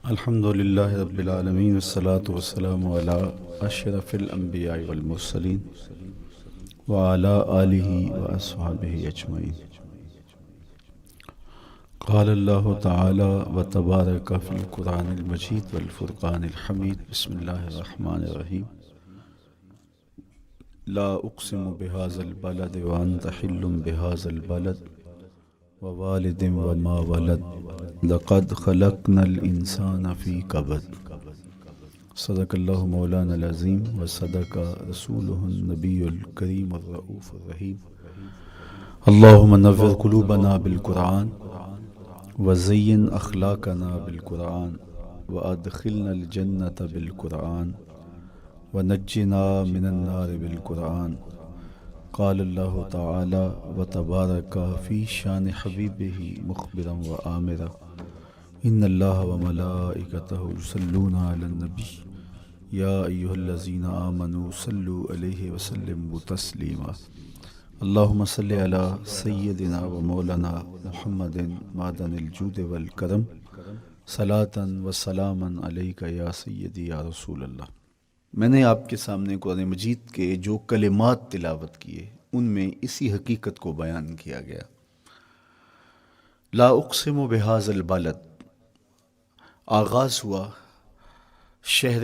الحمد للہ رب العالمین والصلاة والسلام علی اشرف الانبیاء والمرسلین وعلی آلہ واصحابہ اجمعین۔ قال اللہ تعالی وتبارک فی القرآن المجید والفرقان الحمید۔ بسم اللہ الرحمن الرحیم۔ لا اقسم بہذا البلد وانت حل بہذا البلد ووالد وما ولد لقد خلقنا الانسان فی کبد۔ صدق اللہ مولانا العظیم وصدق رسولہ النبی الکریم الرؤوف الرحیم۔ اللہم نور قلوبنا بالقرآن وزین اخلاقنا بالقرآن وادخلنا الجنۃ بالقرآن ونجنا من النار بالقرآن۔ قال اللہ تعالی وتبارک فی شان حبیبہ مخبرا وآمرا ان اللہ وملائکتہ یصلون علی النبی یا ایہا الذین آمنوا صلوا علیہ وسلموا تسلیما۔ اللہم صلی علی سیدنا و مولانا محمد معدن الجود والکرم صلاۃ و سلاما علیک یا سیدی یا رسول اللہ۔ میں نے آپ کے سامنے قرآن مجید کے جو کلمات تلاوت کیے ان میں اسی حقیقت کو بیان کیا گیا۔ لا اقسم بہذا البلد، آغاز ہوا شہر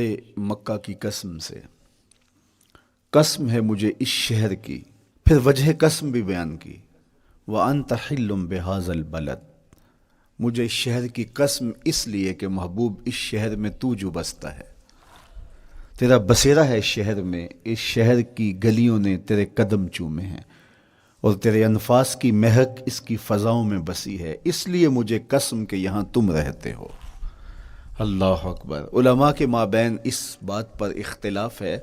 مکہ کی قسم سے، قسم ہے مجھے اس شہر کی، پھر وجہ قسم بھی بیان کی، وانت حل بہذا البلد، مجھے اس شہر کی قسم اس لیے کہ محبوب اس شہر میں تو جو بستا ہے، تیرا بسیرا ہے اس شہر میں، اس شہر کی گلیوں نے تیرے قدم چومے ہیں اور تیرے انفاس کی مہک اس کی فضاؤں میں بسی ہے، اس لیے مجھے قسم کہ یہاں تم رہتے ہو۔ اللہ اکبر۔ علماء کے مابین اس بات پر اختلاف ہے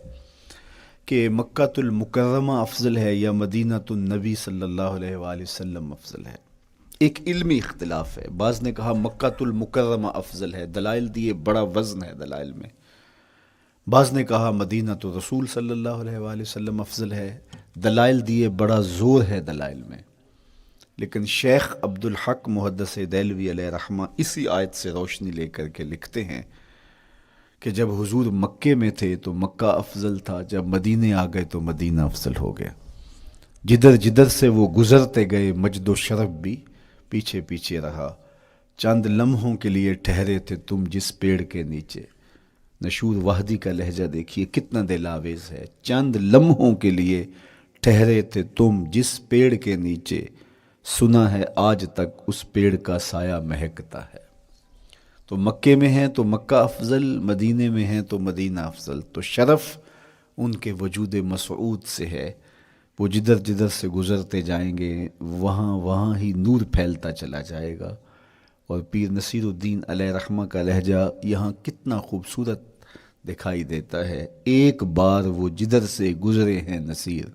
کہ مکہ المکرمہ افضل ہے یا مدینہ النبی صلی اللہ علیہ وآلہ وسلم افضل ہے۔ ایک علمی اختلاف ہے، بعض نے کہا مکہ المکرمہ افضل ہے، دلائل دیے، بڑا وزن ہے دلائل میں۔ بعض نے کہا مدینہ تو رسول صلی اللہ علیہ وآلہ وسلم افضل ہے، دلائل دیے، بڑا زور ہے دلائل میں۔ لیکن شیخ عبدالحق محدث دہلوی علیہ رحمہ اسی آیت سے روشنی لے کر کے لکھتے ہیں کہ جب حضور مکے میں تھے تو مکہ افضل تھا، جب مدینے آ گئے تو مدینہ افضل ہو گیا۔ جدھر جدھر سے وہ گزرتے گئے مجد و شرف بھی پیچھے پیچھے رہا، چند لمحوں کے لیے ٹھہرے تھے تم جس پیڑ کے نیچے۔ نشور وحدی کا لہجہ دیکھیے کتنا دل آویز ہے، چند لمحوں کے لیے ٹھہرے تھے تم جس پیڑ کے نیچے، سنا ہے آج تک اس پیڑ کا سایہ مہکتا ہے۔ تو مکے میں ہیں تو مکہ افضل، مدینے میں ہیں تو مدینہ افضل۔ تو شرف ان کے وجود مسعود سے ہے، وہ جدھر جدھر سے گزرتے جائیں گے وہاں وہاں ہی نور پھیلتا چلا جائے گا۔ اور پیر نصیر الدین علیہ رحمہ کا لہجہ یہاں کتنا خوبصورت دکھائی دیتا ہے۔ ایک بار وہ جدھر سے گزرے ہیں نصیر،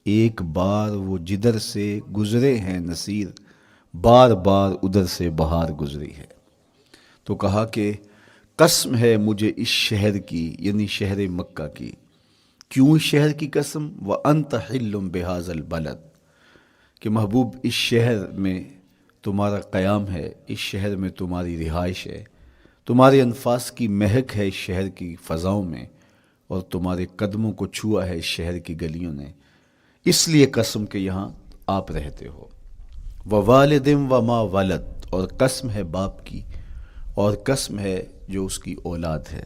ایک بار وہ جدھر سے گزرے ہیں نصیر، بار بار ادھر سے بہار گزری ہے۔ تو کہا کہ قسم ہے مجھے اس شہر کی، یعنی شہر مکہ کی۔ کیوں اس شہر کی قسم؟ وَأَنْتَ حِلٌّ بِهَذَا الْبَلَدِ، کہ محبوب اس شہر میں تمہارا قیام ہے، اس شہر میں تمہاری رہائش ہے، تمہارے انفاس کی مہک ہے اس شہر کی فضاؤں میں، اور تمہارے قدموں کو چھوا ہے اس شہر کی گلیوں نے، اس لیے قسم کہ یہاں آپ رہتے ہو۔ وَوَالِدٍ وَمَا وَلَدَ، اور قسم ہے باپ کی، اور قسم ہے جو اس کی اولاد ہے۔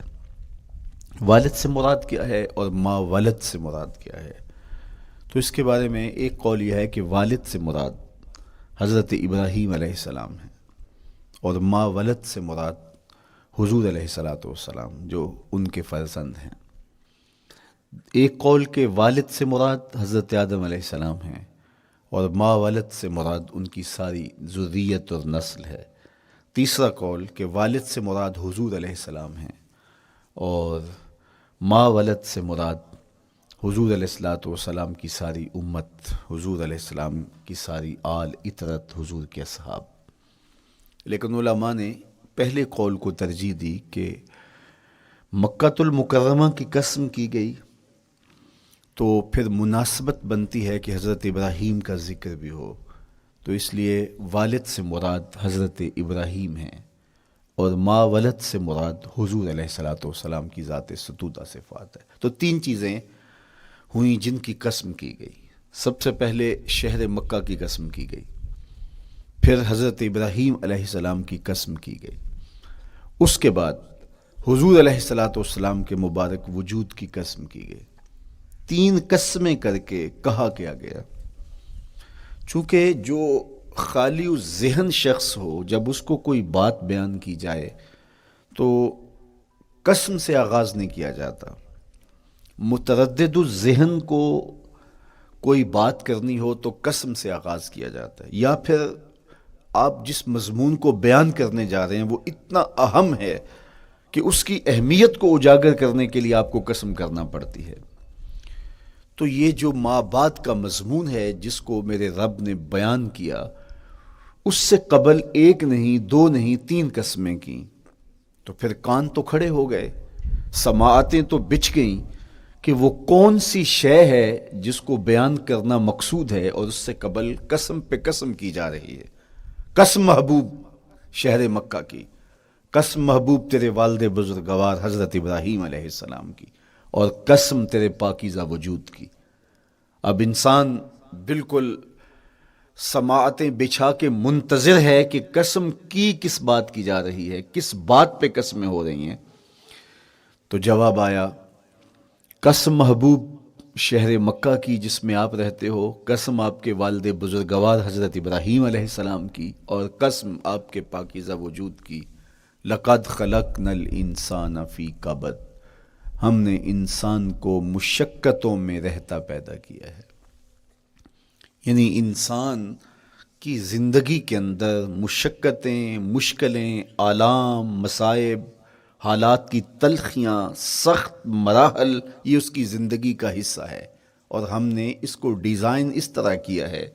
والد سے مراد کیا ہے اور ما ولد سے مراد کیا ہے؟ تو اس کے بارے میں ایک قول یہ ہے کہ والد سے مراد حضرت ابراہیم علیہ السلام ہے، اور ما ولد سے مراد حضور علیہ السلام جو ان کے فرزند ہیں۔ ایک قول کہ والد سے مراد حضرت آدم علیہ السلام ہیں، اور ما ولد سے مراد ان کی ساری ذریت اور نسل ہے۔ تیسرا قول کہ والد سے مراد حضور علیہ السلام ہیں، اور ما ولد سے مراد حضور علیہ السلام کی ساری امت، حضور علیہ السلام کی ساری آل اطرت، حضور کے اصحاب۔ لیکن علماء نے پہلے قول کو ترجیح دی کہ مکہ المکرمہ کی قسم کی گئی تو پھر مناسبت بنتی ہے کہ حضرت ابراہیم کا ذکر بھی ہو، تو اس لیے والد سے مراد حضرت ابراہیم ہیں، اور ما ولد سے مراد حضور علیہ الصلوۃ والسلام کی ذات ستودہ صفات ہے۔ تو تین چیزیں ہوئیں جن کی قسم کی گئی۔ سب سے پہلے شہر مکہ کی قسم کی گئی، پھر حضرت ابراہیم علیہ السلام کی قسم کی گئی، اس کے بعد حضور علیہ الصلوۃ والسلام کے مبارک وجود کی قسم کی گئی۔ تین قسمیں کر کے کہا کیا گیا، چونکہ جو خالی ذہن شخص ہو، جب اس کو کوئی بات بیان کی جائے تو قسم سے آغاز نہیں کیا جاتا۔ متردد الذہن کو کوئی بات کرنی ہو تو قسم سے آغاز کیا جاتا ہے، یا پھر آپ جس مضمون کو بیان کرنے جا رہے ہیں وہ اتنا اہم ہے کہ اس کی اہمیت کو اجاگر کرنے کے لیے آپ کو قسم کرنا پڑتی ہے۔ تو یہ جو ماں بعد کا مضمون ہے جس کو میرے رب نے بیان کیا، اس سے قبل ایک نہیں، دو نہیں، تین قسمیں کی، تو پھر کان تو کھڑے ہو گئے، سماعتیں تو بچھ گئیں کہ وہ کون سی شے ہے جس کو بیان کرنا مقصود ہے، اور اس سے قبل قسم پہ قسم کی جا رہی ہے۔ قسم محبوب شہر مکہ کی، قسم محبوب تیرے والد بزرگوار حضرت ابراہیم علیہ السلام کی، اور قسم تیرے پاکیزہ وجود کی۔ اب انسان بالکل سماعتیں بچھا کے منتظر ہے کہ قسم کی کس بات کی جا رہی ہے، کس بات پہ قسمیں ہو رہی ہیں۔ تو جواب آیا، قسم محبوب شہر مکہ کی جس میں آپ رہتے ہو، قسم آپ کے والد بزرگوار حضرت ابراہیم علیہ السلام کی، اور قسم آپ کے پاکیزہ وجود کی۔ لقد خلقنا الانسان فی کبد، ہم نے انسان کو مشقتوں میں رہتا پیدا کیا ہے۔ یعنی انسان کی زندگی کے اندر مشقتیں، مشکلیں، آلام، مصائب، حالات کی تلخیاں، سخت مراحل، یہ اس کی زندگی کا حصہ ہے، اور ہم نے اس کو ڈیزائن اس طرح کیا ہے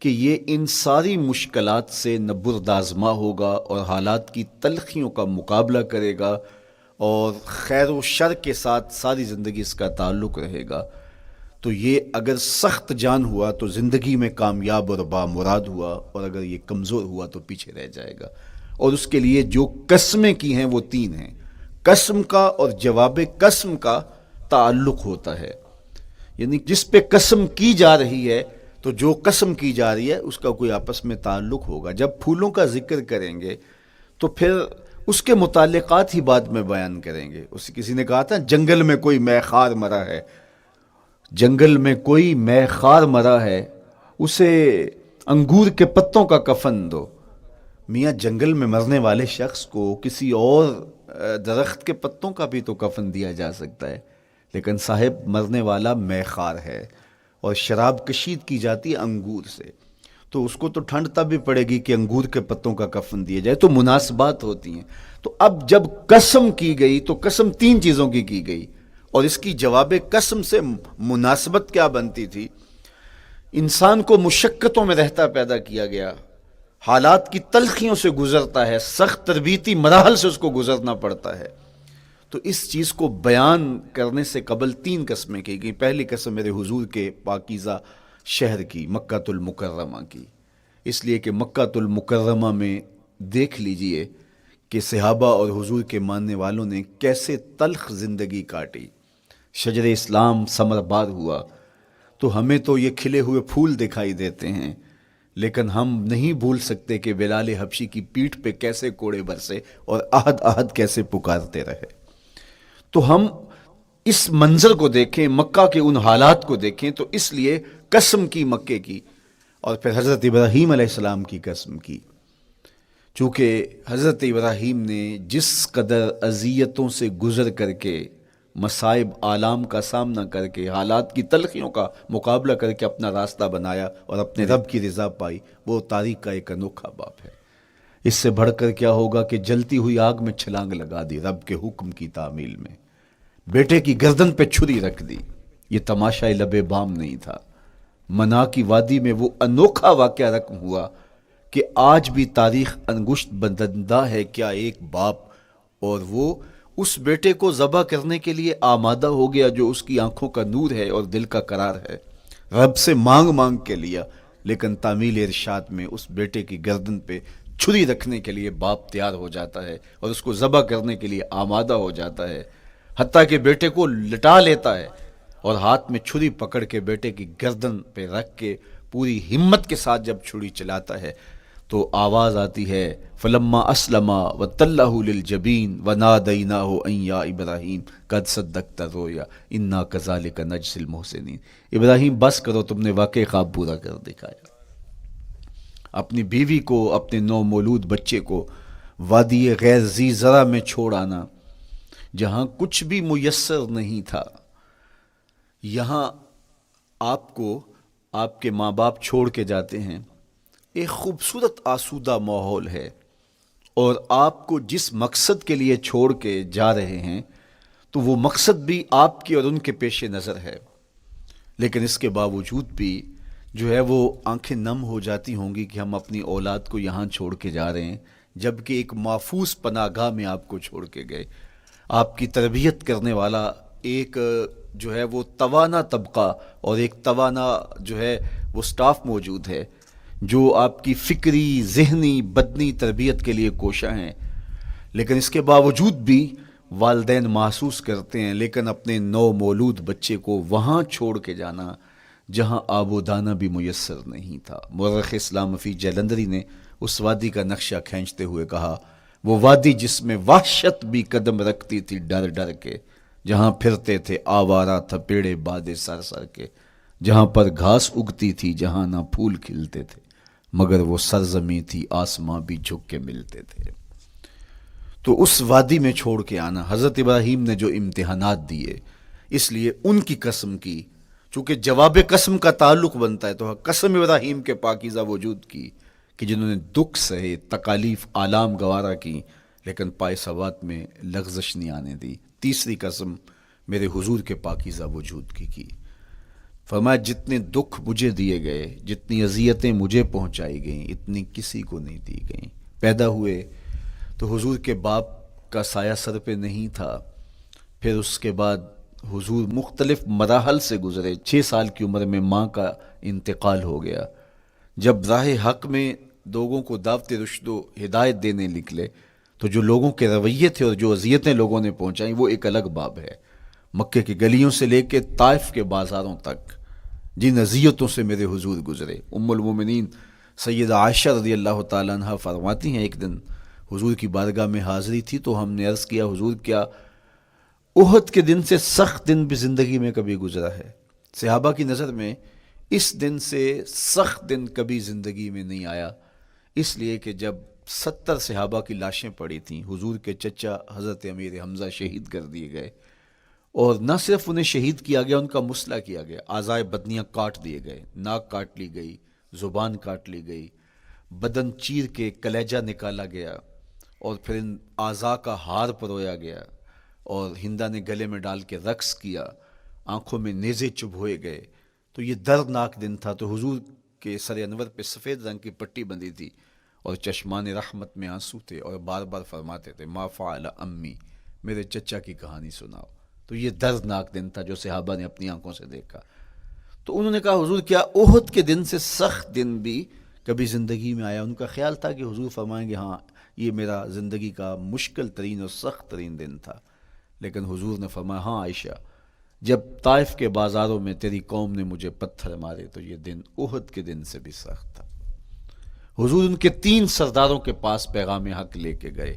کہ یہ ان ساری مشکلات سے نہ بردآزما ہوگا اور حالات کی تلخیوں کا مقابلہ کرے گا، اور خیر و شر کے ساتھ ساری زندگی اس کا تعلق رہے گا۔ تو یہ اگر سخت جان ہوا تو زندگی میں کامیاب اور بامراد ہوا، اور اگر یہ کمزور ہوا تو پیچھے رہ جائے گا۔ اور اس کے لیے جو قسمیں کی ہیں وہ تین ہیں۔ قسم کا اور جواب قسم کا تعلق ہوتا ہے، یعنی جس پہ قسم کی جا رہی ہے تو جو قسم کی جا رہی ہے اس کا کوئی آپس میں تعلق ہوگا۔ جب پھولوں کا ذکر کریں گے تو پھر اس کے متعلقات ہی بعد میں بیان کریں گے۔ کسی نے کہا تھا جنگل میں کوئی مے خار مرا ہے، جنگل میں کوئی مے خار مرا ہے، اسے انگور کے پتوں کا کفن دو۔ میاں جنگل میں مرنے والے شخص کو کسی اور درخت کے پتوں کا بھی تو کفن دیا جا سکتا ہے، لیکن صاحب مرنے والا مے خار ہے، اور شراب کشید کی جاتی ہے انگور سے، تو اس کو تو ٹھنڈ تب بھی پڑے گی کہ انگور کے پتوں کا کفن دیا جائے۔ تو مناسبات ہوتی ہیں۔ تو اب جب قسم کی گئی تو قسم تین چیزوں کی گئی، اور اس کی جواب قسم سے مناسبت کیا بنتی تھی؟ انسان کو مشقتوں میں رہتا پیدا کیا گیا، حالات کی تلخیوں سے گزرتا ہے، سخت تربیتی مراحل سے اس کو گزرنا پڑتا ہے۔ تو اس چیز کو بیان کرنے سے قبل تین قسمیں کی گئی۔ پہلی قسم میرے حضور کے پاکیزہ شہر کی، مکہ المکرمہ کی، اس لیے کہ مکہ المکرمہ میں دیکھ لیجئے کہ صحابہ اور حضور کے ماننے والوں نے کیسے تلخ زندگی کاٹی۔ شجر اسلام ثمر بار ہوا تو ہمیں تو یہ کھلے ہوئے پھول دکھائی دیتے ہیں، لیکن ہم نہیں بھول سکتے کہ بلال حبشی کی پیٹھ پہ کیسے کوڑے برسے اور احد احد کیسے پکارتے رہے۔ تو ہم اس منظر کو دیکھیں، مکہ کے ان حالات کو دیکھیں، تو اس لیے قسم کی مکے کی، اور پھر حضرت ابراہیم علیہ السلام کی قسم کی، چونکہ حضرت ابراہیم نے جس قدر اذیتوں سے گزر کر کے، مصائب آلام کا سامنا کر کے، حالات کی تلخیوں کا مقابلہ کر کے اپنا راستہ بنایا اور اپنے رب کی رضا پائی، وہ تاریخ کا ایک انوکھا باب ہے۔ اس سے بڑھ کر کیا ہوگا کہ جلتی ہوئی آگ میں چھلانگ لگا دی رب کے حکم کی تعمیل میں، بیٹے کی گردن پہ چھری رکھ دی۔ یہ تماشا لب بام نہیں تھا، منا کی وادی میں وہ انوکھا واقعہ رقم ہوا کہ آج بھی تاریخ انگشت بدندہ ہے کیا ایک باپ، اور وہ اس بیٹے کو ذبح کرنے کے لیے آمادہ ہو گیا جو اس کی آنکھوں کا نور ہے اور دل کا قرار ہے، رب سے مانگ مانگ کے لیا، لیکن تعمیل ارشاد میں اس بیٹے کی گردن پہ چھری رکھنے کے لیے باپ تیار ہو جاتا ہے اور اس کو ذبح کرنے کے لیے آمادہ ہو جاتا ہے، حتیٰ کہ بیٹے کو لٹا لیتا ہے اور ہاتھ میں چھری پکڑ کے بیٹے کی گردن پہ رکھ کے پوری ہمت کے ساتھ جب چھری چلاتا ہے تو آواز آتی ہے فلما اسلم وتلہ للجبین ونادیناہ ان یا ابراہیم قد صدقت الرؤیا انا کذالک نجزی المحسنین۔ ابراہیم بس کرو، تم نے واقعی خواب پورا کر دکھایا۔ اپنی بیوی کو، اپنے نو مولود بچے کو وادی غیر ذی زرع میں چھوڑ آنا، جہاں کچھ بھی میسر نہیں تھا، یہاں آپ کو آپ کے ماں باپ چھوڑ کے جاتے ہیں، ایک خوبصورت آسودہ ماحول ہے، اور آپ کو جس مقصد کے لیے چھوڑ کے جا رہے ہیں تو وہ مقصد بھی آپ کی اور ان کے پیش نظر ہے، لیکن اس کے باوجود بھی جو ہے وہ آنکھیں نم ہو جاتی ہوں گی کہ ہم اپنی اولاد کو یہاں چھوڑ کے جا رہے ہیں، جبکہ ایک محفوظ پناہ گاہ میں آپ کو چھوڑ کے گئے۔ آپ کی تربیت کرنے والا ایک جو ہے وہ توانا طبقہ اور ایک توانا جو ہے وہ سٹاف موجود ہے جو آپ کی فکری، ذہنی، بدنی تربیت کے لیے کوشاں ہیں، لیکن اس کے باوجود بھی والدین محسوس کرتے ہیں لیکن اپنے نو مولود بچے کو وہاں چھوڑ کے جانا جہاں آب و دانہ بھی میسر نہیں تھا۔ مورخ اسلام فی جلندری نے اس وادی کا نقشہ کھینچتے ہوئے کہا، وہ وادی جس میں وحشت بھی قدم رکھتی تھی ڈر ڈر کے، جہاں پھرتے تھے آوارہ تھپیڑے بادے سر سر کے، جہاں پر گھاس اگتی تھی، جہاں نہ پھول کھلتے تھے، مگر وہ سرزمیں تھی آسماں بھی جھک کے ملتے تھے۔ تو اس وادی میں چھوڑ کے آنا، حضرت ابراہیم نے جو امتحانات دیے، اس لیے ان کی قسم کی، چونکہ جواب قسم کا تعلق بنتا ہے تو قسم ابراہیم کے پاکیزہ وجود کی کہ جنہوں نے دکھ سہے، تکالیف آلام گوارا کی، لیکن پائے ثبات میں لغزش نہیں آنے دی۔ تیسری قسم میرے حضور کے پاکیزہ وجود کی فرمایا جتنے دکھ مجھے دیے گئے، جتنی اذیتیں مجھے پہنچائی گئیں، اتنی کسی کو نہیں دی گئیں۔ پیدا ہوئے تو حضور کے باپ کا سایہ سر پہ نہیں تھا، پھر اس کے بعد حضور مختلف مراحل سے گزرے۔ 6 سال کی عمر میں ماں کا انتقال ہو گیا۔ جب راہ حق میں لوگوں کو دعوت رشد و ہدایت دینے نکلے تو جو لوگوں کے رویے تھے اور جو اذیتیں لوگوں نے پہنچائیں وہ ایک الگ باب ہے۔ مکے کی گلیوں سے لے کے طائف کے بازاروں تک جن اذیتوں سے میرے حضور گزرے، ام المومنین سیدہ عائشہ رضی اللہ تعالیٰ عنہ فرماتی ہیں ایک دن حضور کی بارگاہ میں حاضری تھی تو ہم نے عرض کیا حضور کیا احد کے دن سے سخت دن بھی زندگی میں کبھی گزرا ہے؟ صحابہ کی نظر میں اس دن سے سخت دن کبھی زندگی میں نہیں آیا، اس لیے کہ جب 70 صحابہ کی لاشیں پڑی تھیں، حضور کے چچا حضرت امیر حمزہ شہید کر دیے گئے، اور نہ صرف انہیں شہید کیا گیا، ان کا مسئلہ کیا گیا، اعضائے بدنیاں کاٹ دیے گئے، ناک کاٹ لی گئی، زبان کاٹ لی گئی، بدن چیر کے کلیجہ نکالا گیا، اور پھر ان اعضاء کا ہار پرویا گیا، اور ہندا نے گلے میں ڈال کے رقص کیا، آنکھوں میں نیزے چبھوئے گئے۔ تو یہ دردناک دن تھا۔ تو حضور کے سر انور پہ سفید رنگ کی پٹی بندھی تھی اور چشمان رحمت میں آنسو تھے، اور بار بار فرماتے تھے ما فعل امی، میرے چچا کی کہانی سناؤ۔ تو یہ دردناک دن تھا جو صحابہ نے اپنی آنکھوں سے دیکھا۔ تو انہوں نے کہا حضور کیا احد کے دن سے سخت دن بھی کبھی زندگی میں آیا؟ ان کا خیال تھا کہ حضور فرمائیں گے ہاں یہ میرا زندگی کا مشکل ترین اور سخت ترین دن تھا، لیکن حضور نے فرمایا ہاں عائشہ، جب طائف کے بازاروں میں تیری قوم نے مجھے پتھر مارے تو یہ دن احد کے دن سے بھی سخت تھا۔ حضور ان کے 3 سرداروں کے پاس پیغام حق لے کے گئے،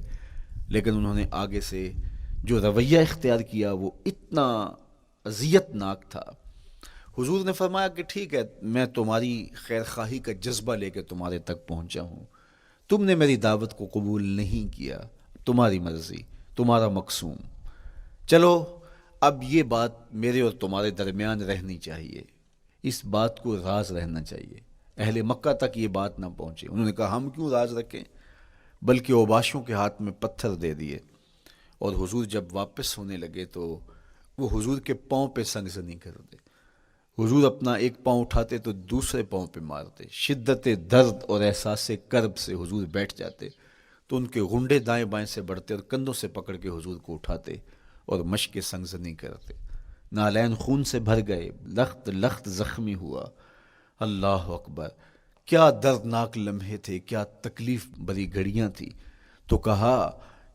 لیکن انہوں نے آگے سے جو رویہ اختیار کیا وہ اتنا اذیت ناک تھا۔ حضور نے فرمایا کہ ٹھیک ہے، میں تمہاری خیر خواہی کا جذبہ لے کے تمہارے تک پہنچا ہوں، تم نے میری دعوت کو قبول نہیں کیا، تمہاری مرضی، تمہارا مقسوم، چلو اب یہ بات میرے اور تمہارے درمیان رہنی چاہیے، اس بات کو راز رہنا چاہیے، اہل مکہ تک یہ بات نہ پہنچے۔ انہوں نے کہا ہم کیوں راز رکھیں، بلکہ اوباشوں کے ہاتھ میں پتھر دے دیے، اور حضور جب واپس ہونے لگے تو وہ حضور کے پاؤں پہ سنگسنی کر دے۔ حضور اپنا ایک پاؤں اٹھاتے تو دوسرے پاؤں پہ مارتے، شدت درد اور احساس کرب سے حضور بیٹھ جاتے تو ان کے غنڈے دائیں بائیں سے بڑھتے اور کندھوں سے پکڑ کے حضور کو اٹھاتے اور مشق سنگزنی کرتے۔ نالین خون سے بھر گئے، لخت لخت زخمی ہوا۔ اللہ اکبر، کیا دردناک لمحے تھے، کیا تکلیف بری گھڑیاں تھیں. تو کہا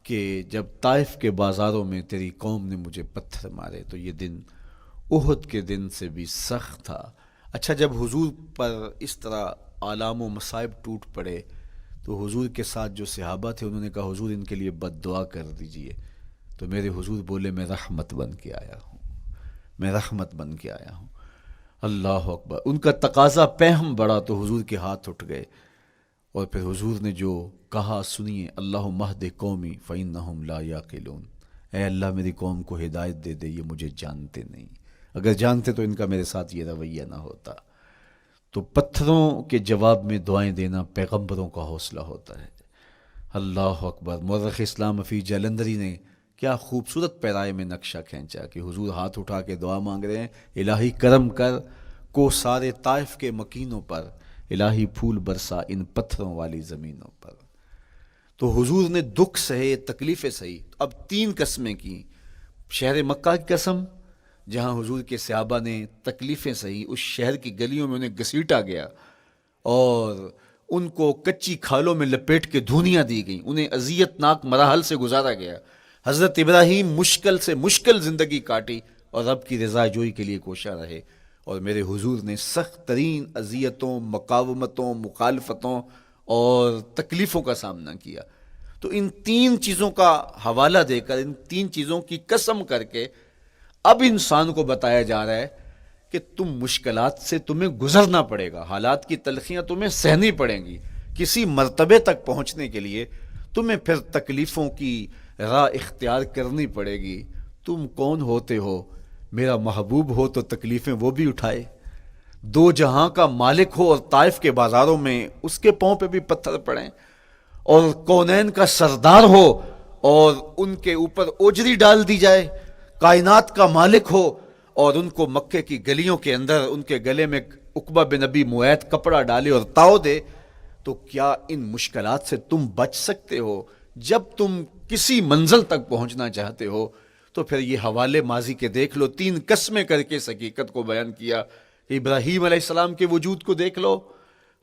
کہ جب طائف کے بازاروں میں تیری قوم نے مجھے پتھر مارے تو یہ دن احد کے دن سے بھی سخت تھا. اچھا، جب حضور پر اس طرح آلام و مصائب ٹوٹ پڑے تو حضور کے ساتھ جو صحابہ تھے انہوں نے کہا حضور ان کے لیے بد دعا کر دیجئے. تو میرے حضور بولے میں رحمت بن کے آیا ہوں، میں رحمت بن کے آیا ہوں. اللہ اکبر. ان کا تقاضا پہم بڑا تو حضور کے ہاتھ اٹھ گئے، اور پھر حضور نے جو کہا سنیے، اللہم اہد قومی فإنہم لا یعقلون. اے اللہ میری قوم کو ہدایت دے دے، یہ مجھے جانتے نہیں، اگر جانتے تو ان کا میرے ساتھ یہ رویہ نہ ہوتا. تو پتھروں کے جواب میں دعائیں دینا پیغمبروں کا حوصلہ ہوتا ہے. اللہ اکبر. مورخ اسلام فی جلندری نے کیا خوبصورت پیرائے میں نقشہ کھینچا کہ حضور ہاتھ اٹھا کے دعا مانگ رہے ہیں، الہی کرم کر کو سارے طائف کے مکینوں پر، الہی پھول برسا ان پتھروں والی زمینوں پر. تو حضور نے دکھ سہے، تکلیفیں سہی. اب 3 قسمیں کی. شہر مکہ کی قسم جہاں حضور کے صحابہ نے تکلیفیں سہی، اس شہر کی گلیوں میں انہیں گھسیٹا گیا اور ان کو کچی کھالوں میں لپیٹ کے دھونیاں دی گئیں، انہیں اذیت ناک مراحل سے گزارا گیا. حضرت ابراہیم مشکل سے مشکل زندگی کاٹی اور رب کی رضا جوئی کے لیے کوشاں رہے، اور میرے حضور نے سخت ترین اذیتوں، مقاومتوں، مخالفتوں اور تکلیفوں کا سامنا کیا. تو ان 3 چیزوں کا حوالہ دے کر، ان 3 چیزوں کی قسم کر کے اب انسان کو بتایا جا رہا ہے کہ تم مشکلات سے تمہیں گزرنا پڑے گا، حالات کی تلخیاں تمہیں سہنی پڑیں گی. کسی مرتبے تک پہنچنے کے لیے تمہیں پھر تکلیفوں کی راہ اختیار کرنی پڑے گی. تم کون ہوتے ہو؟ میرا محبوب ہو تو تکلیفیں وہ بھی اٹھائے، 2 جہاں کا مالک ہو اور طائف کے بازاروں میں اس کے پاؤں پہ بھی پتھر پڑیں، اور کونین کا سردار ہو اور ان کے اوپر اوجری ڈال دی جائے، کائنات کا مالک ہو اور ان کو مکے کی گلیوں کے اندر ان کے گلے میں عقبہ بن ابی معیط کپڑا ڈالے اور تاؤ دے. تو کیا ان مشکلات سے تم بچ سکتے ہو؟ جب تم کسی منزل تک پہنچنا چاہتے ہو تو پھر یہ حوالے ماضی کے دیکھ لو. 3 قسمیں کر کے اس حقیقت کو بیان کیا. ابراہیم علیہ السلام کے وجود کو دیکھ لو،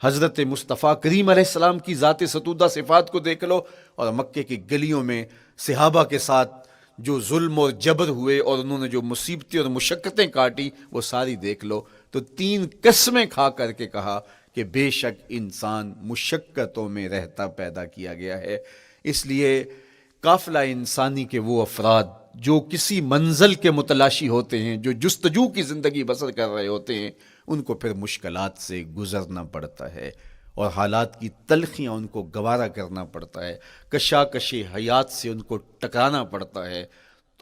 حضرت مصطفیٰ کریم علیہ السلام کی ذات ستودہ صفات کو دیکھ لو، اور مکے کی گلیوں میں صحابہ کے ساتھ جو ظلم اور جبر ہوئے اور انہوں نے جو مصیبتیں اور مشقتیں کاٹی وہ ساری دیکھ لو. تو 3 قسمیں کھا کر کے کہا کہ بے شک انسان مشقتوں میں رہتا پیدا کیا گیا ہے. اس لیے قافلہ انسانی کے وہ افراد جو کسی منزل کے متلاشی ہوتے ہیں، جو جستجو کی زندگی بسر کر رہے ہوتے ہیں، ان کو پھر مشکلات سے گزرنا پڑتا ہے اور حالات کی تلخیاں ان کو گوارا کرنا پڑتا ہے، کشاکش حیات سے ان کو ٹکرانا پڑتا ہے،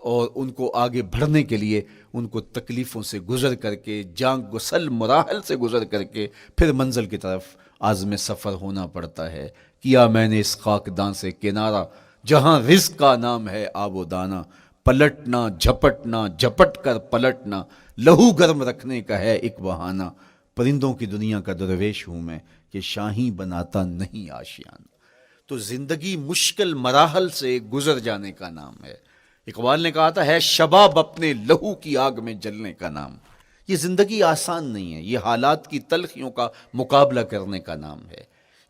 اور ان کو آگے بڑھنے کے لیے ان کو تکلیفوں سے گزر کر کے، جان گسل مراحل سے گزر کر کے پھر منزل کی طرف عازم سفر ہونا پڑتا ہے. کیا میں نے اس خاکدان سے کنارہ جہاں رزق کا نام ہے آب و دانہ، پلٹنا جھپٹنا جھپٹ کر پلٹنا لہو گرم رکھنے کا ہے ایک بہانہ. پرندوں کی دنیا کا درویش ہوں میں کہ شاہی بناتا نہیں آشیان. تو زندگی مشکل مراحل سے گزر جانے کا نام ہے. اقبال نے کہا تھا ہے شباب اپنے لہو کی آگ میں جلنے کا نام. یہ زندگی آسان نہیں ہے، یہ حالات کی تلخیوں کا مقابلہ کرنے کا نام ہے،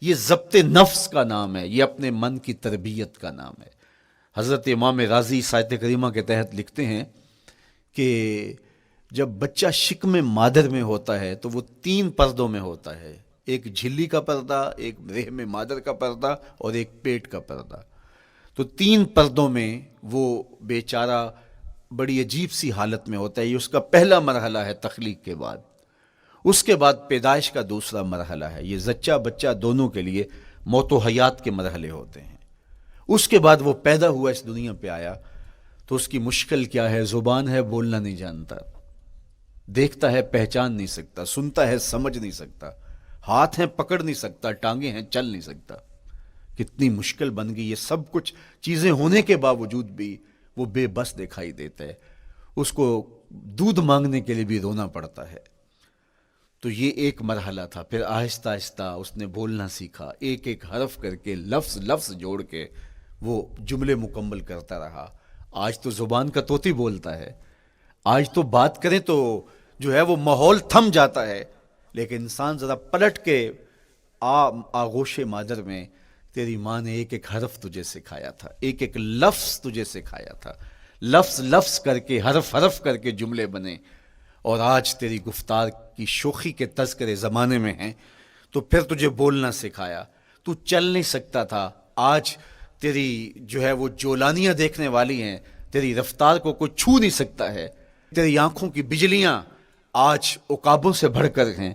یہ ضبط نفس کا نام ہے، یہ اپنے من کی تربیت کا نام ہے. حضرت امام رازی سایت کریمہ کے تحت لکھتے ہیں کہ جب بچہ شکم مادر میں ہوتا ہے تو وہ 3 پردوں میں ہوتا ہے، ایک جھلی کا پردہ، ایک رحم مادر کا پردہ اور ایک پیٹ کا پردہ. تو 3 پردوں میں وہ بیچارہ بڑی عجیب سی حالت میں ہوتا ہے. یہ اس کا پہلا مرحلہ ہے تخلیق کے بعد. اس کے بعد پیدائش کا دوسرا مرحلہ ہے. یہ زچہ بچہ دونوں کے لیے موت و حیات کے مرحلے ہوتے ہیں. اس کے بعد وہ پیدا ہوا، اس دنیا پہ آیا تو اس کی مشکل کیا ہے؟ زبان ہے، بولنا نہیں جانتا، دیکھتا ہے پہچان نہیں سکتا، سنتا ہے سمجھ نہیں سکتا، ہاتھ ہیں پکڑ نہیں سکتا، ٹانگیں ہیں چل نہیں سکتا. کتنی مشکل بن گئی. یہ سب کچھ چیزیں ہونے کے باوجود بھی وہ بے بس دکھائی دیتا ہے. اس کو دودھ مانگنے کے لیے بھی رونا پڑتا ہے. تو یہ ایک مرحلہ تھا. پھر آہستہ آہستہ اس نے بولنا سیکھا، ایک ایک حرف کر کے، لفظ لفظ جوڑ کے وہ جملے مکمل کرتا رہا. آج تو زبان کا طوطی بولتا ہے، آج تو بات کریں تو جو ہے وہ ماحول تھم جاتا ہے. لیکن انسان ذرا پلٹ کے آغوش مادر میں تیری ماں نے ایک ایک حرف تجھے سکھایا تھا، ایک ایک لفظ تجھے سکھایا تھا، لفظ لفظ کر کے، حرف حرف کر کے جملے بنے، اور آج تیری گفتار کی شوخی کے تذکرے زمانے میں ہیں، تو پھر تجھے بولنا سکھایا، تو چل نہیں سکتا تھا، آج تیری جو ہے وہ جولانیاں دیکھنے والی ہیں، تیری رفتار کو کوئی چھو نہیں سکتا ہے، تیری آنکھوں کی بجلیاں آج عقابوں سے بڑھ کر ہیں،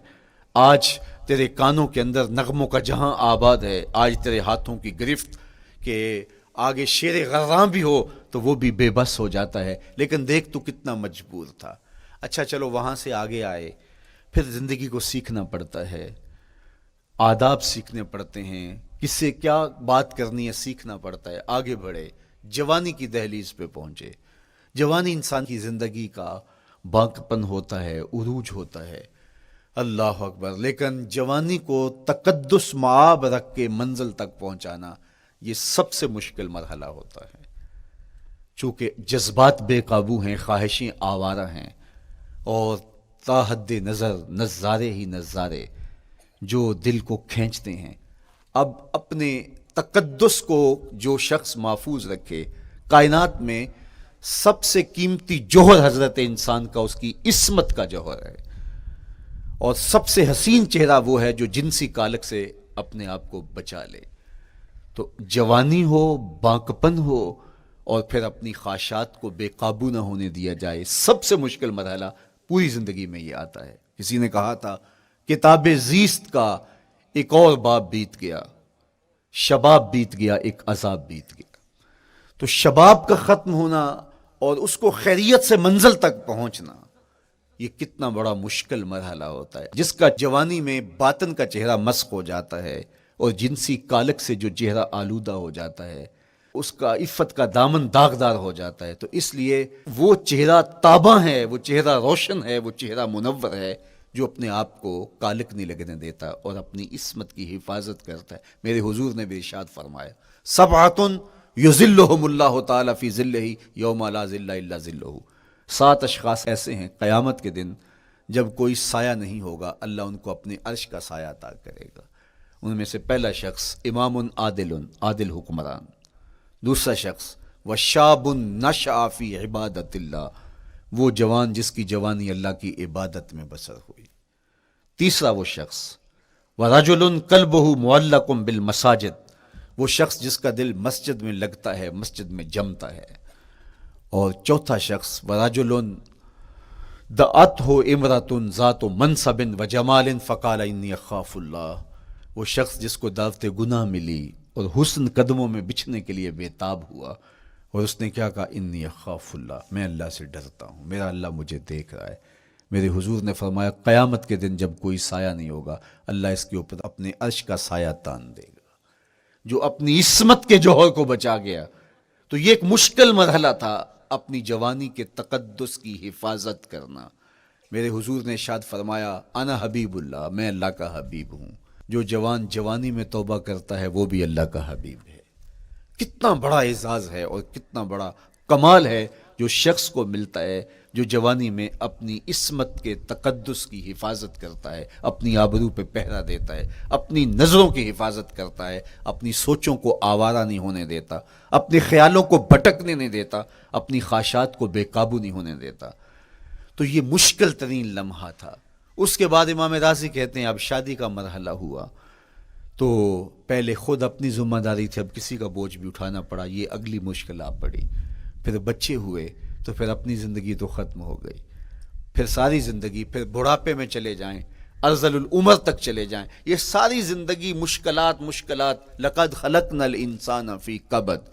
آج تیرے کانوں کے اندر نغموں کا جہاں آباد ہے، آج تیرے ہاتھوں کی گرفت کہ آگے شیر غراں بھی ہو تو وہ بھی بے بس ہو جاتا ہے، لیکن دیکھ تو کتنا مجبور تھا۔ اچھا چلو وہاں سے آگے آئے، پھر زندگی کو سیکھنا پڑتا ہے، آداب سیکھنے پڑتے ہیں، کس سے کیا بات کرنی ہے سیکھنا پڑتا ہے، آگے بڑھے، جوانی کی دہلیز پہ پہنچے۔ جوانی انسان کی زندگی کا بانکپن ہوتا ہے، عروج ہوتا ہے، اللہ اکبر، لیکن جوانی کو تقدس معاب رکھ کے منزل تک پہنچانا یہ سب سے مشکل مرحلہ ہوتا ہے، چونکہ جذبات بے قابو ہیں، خواہشیں آوارہ ہیں، اور تا حد نظر نظارے ہی نظارے جو دل کو کھینچتے ہیں۔ اب اپنے تقدس کو جو شخص محفوظ رکھے، کائنات میں سب سے قیمتی جوہر حضرت انسان کا اس کی عصمت کا جوہر ہے، اور سب سے حسین چہرہ وہ ہے جو جنسی کالک سے اپنے آپ کو بچا لے۔ تو جوانی ہو، بانکپن ہو، اور پھر اپنی خواہشات کو بے قابو نہ ہونے دیا جائے، سب سے مشکل مرحلہ پوری زندگی میں یہ آتا ہے۔ کسی نے کہا تھا کتاب زیست کا ایک اور باب بیت گیا، شباب بیت گیا، ایک عذاب بیت گیا۔ تو شباب کا ختم ہونا اور اس کو خیریت سے منزل تک پہنچنا، یہ کتنا بڑا مشکل مرحلہ ہوتا ہے، جس کا جوانی میں باطن کا چہرہ مسخ ہو جاتا ہے اور جنسی کالک سے جو چہرہ آلودہ ہو جاتا ہے، اس کا عفت کا دامن داغدار ہو جاتا ہے۔ تو اس لیے وہ چہرہ تاباں ہے، وہ چہرہ روشن ہے، وہ چہرہ منور ہے جو اپنے آپ کو کالک نہیں لگنے دیتا اور اپنی عصمت کی حفاظت کرتا ہے۔ میرے حضور نے بھی ارشاد فرمایا، سبعۃ یظلھم اللہ تعالی فی ظلہ یوم لا ظل الا ظلہ، 7 اشخاص ایسے ہیں قیامت کے دن جب کوئی سایہ نہیں ہوگا، اللہ ان کو اپنے عرش کا سایہ عطا کرے گا۔ ان میں سے پہلا شخص امام عادل حکمران، دوسرا شخص وشاب نشأ فی عبادت اللہ، وہ جوان جس کی جوانی اللہ کی عبادت میں بسر ہوئی، تیسرا وہ شخص ورجل قلبہ معلق بالمساجد، وہ شخص جس کا دل مسجد میں لگتا ہے، مسجد میں جمتا ہے، اور چوتھا شخص ورجل دعتہ امرأۃ ذات منصب وجمال فقال انی اخاف اللہ، وہ شخص جس کو دعوت گناہ ملی اور حسن قدموں میں بچھنے کے لیے بےتاب ہوا، اور اس نے کیا کہا، انی اخاف اللہ، میں اللہ سے ڈرتا ہوں، میرا اللہ مجھے دیکھ رہا ہے۔ میرے حضور نے فرمایا قیامت کے دن جب کوئی سایہ نہیں ہوگا، اللہ اس کے اوپر اپنے عرش کا سایہ تان دے گا، جو اپنی عصمت کے جوہر کو بچا گیا۔ تو یہ ایک مشکل مرحلہ تھا، اپنی جوانی کے تقدس کی حفاظت کرنا۔ میرے حضور نے ارشاد فرمایا انا حبیب اللہ، میں اللہ کا حبیب ہوں۔ جو جوان جوانی میں توبہ کرتا ہے وہ بھی اللہ کا حبیب ہے۔ کتنا بڑا اعزاز ہے اور کتنا بڑا کمال ہے جو شخص کو ملتا ہے جو جوانی میں اپنی عصمت کے تقدس کی حفاظت کرتا ہے، اپنی آبرو پہ پہرا دیتا ہے، اپنی نظروں کی حفاظت کرتا ہے، اپنی سوچوں کو آوارہ نہیں ہونے دیتا، اپنے خیالوں کو بھٹکنے نہیں دیتا، اپنی خواہشات کو بے قابو نہیں ہونے دیتا۔ تو یہ مشکل ترین لمحہ تھا۔ اس کے بعد امام راضی کہتے ہیں اب شادی کا مرحلہ ہوا، تو پہلے خود اپنی ذمہ داری تھی، اب کسی کا بوجھ بھی اٹھانا پڑا، یہ اگلی مشکل آ پڑی۔ پھر بچے ہوئے تو پھر اپنی زندگی تو ختم ہو گئی، پھر ساری زندگی، پھر بڑھاپے میں چلے جائیں، ارذل العمر تک چلے جائیں، یہ ساری زندگی مشکلات لقد خلقنا الانسان فی کبد۔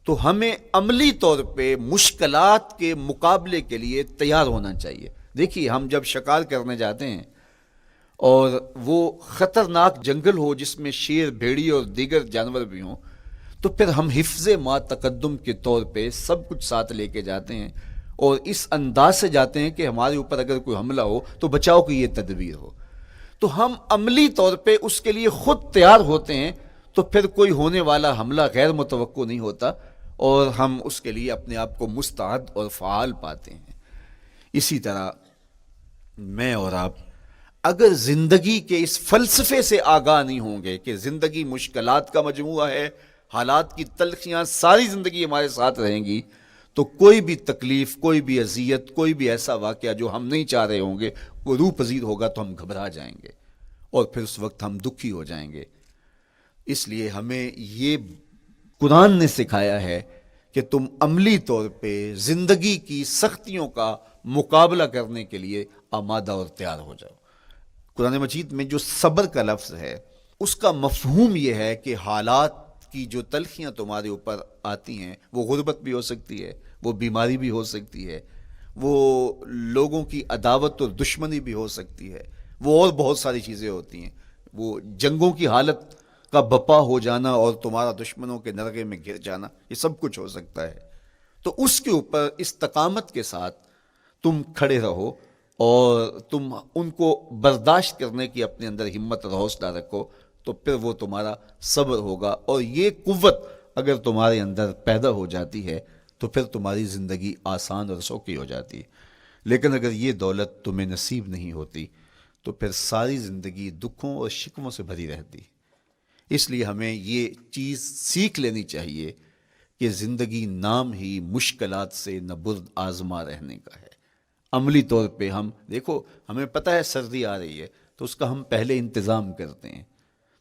تو ہمیں عملی طور پہ مشکلات کے مقابلے کے لیے تیار ہونا چاہیے۔ دیکھیے ہم جب شکار کرنے جاتے ہیں اور وہ خطرناک جنگل ہو جس میں شیر، بھیڑی اور دیگر جانور بھی ہوں، تو پھر ہم حفظ ما تقدم کے طور پہ سب کچھ ساتھ لے کے جاتے ہیں اور اس انداز سے جاتے ہیں کہ ہمارے اوپر اگر کوئی حملہ ہو تو بچاؤ کی یہ تدبیر ہو۔ تو ہم عملی طور پہ اس کے لیے خود تیار ہوتے ہیں، تو پھر کوئی ہونے والا حملہ غیر متوقع نہیں ہوتا اور ہم اس کے لیے اپنے آپ کو مستعد اور فعال پاتے ہیں۔ اسی طرح میں اور آپ اگر زندگی کے اس فلسفے سے آگاہ نہیں ہوں گے کہ زندگی مشکلات کا مجموعہ ہے، حالات کی تلخیاں ساری زندگی ہمارے ساتھ رہیں گی، تو کوئی بھی تکلیف، کوئی بھی اذیت، کوئی بھی ایسا واقعہ جو ہم نہیں چاہ رہے ہوں گے وہ روح پذیر ہوگا تو ہم گھبرا جائیں گے اور پھر اس وقت ہم دکھی ہو جائیں گے۔ اس لیے ہمیں یہ قرآن نے سکھایا ہے کہ تم عملی طور پہ زندگی کی سختیوں کا مقابلہ کرنے کے لیے آمادہ اور تیار ہو جاؤ۔ قرآن مجید میں جو صبر کا لفظ ہے اس کا مفہوم یہ ہے کہ حالات کی جو تلخیاں تمہارے اوپر آتی ہیں، وہ غربت بھی ہو سکتی ہے، وہ بیماری بھی ہو سکتی ہے، وہ لوگوں کی عداوت اور دشمنی بھی ہو سکتی ہے، وہ اور بہت ساری چیزیں ہوتی ہیں، وہ جنگوں کی حالت کا بپا ہو جانا اور تمہارا دشمنوں کے نرغے میں گر جانا، یہ سب کچھ ہو سکتا ہے۔ تو اس کے اوپر استقامت کے ساتھ تم کھڑے رہو اور تم ان کو برداشت کرنے کی اپنے اندر ہمت اور حوصلہ رکھو، تو پھر وہ تمہارا صبر ہوگا، اور یہ قوت اگر تمہارے اندر پیدا ہو جاتی ہے تو پھر تمہاری زندگی آسان اور سوکھی ہو جاتی ہے۔ لیکن اگر یہ دولت تمہیں نصیب نہیں ہوتی تو پھر ساری زندگی دکھوں اور شکووں سے بھری رہتی۔ اس لیے ہمیں یہ چیز سیکھ لینی چاہیے کہ زندگی نام ہی مشکلات سے نہ برد آزما رہنے کا ہے۔ عملی طور پہ ہم دیکھو، ہمیں پتہ ہے سردی آ رہی ہے تو اس کا ہم پہلے انتظام کرتے ہیں،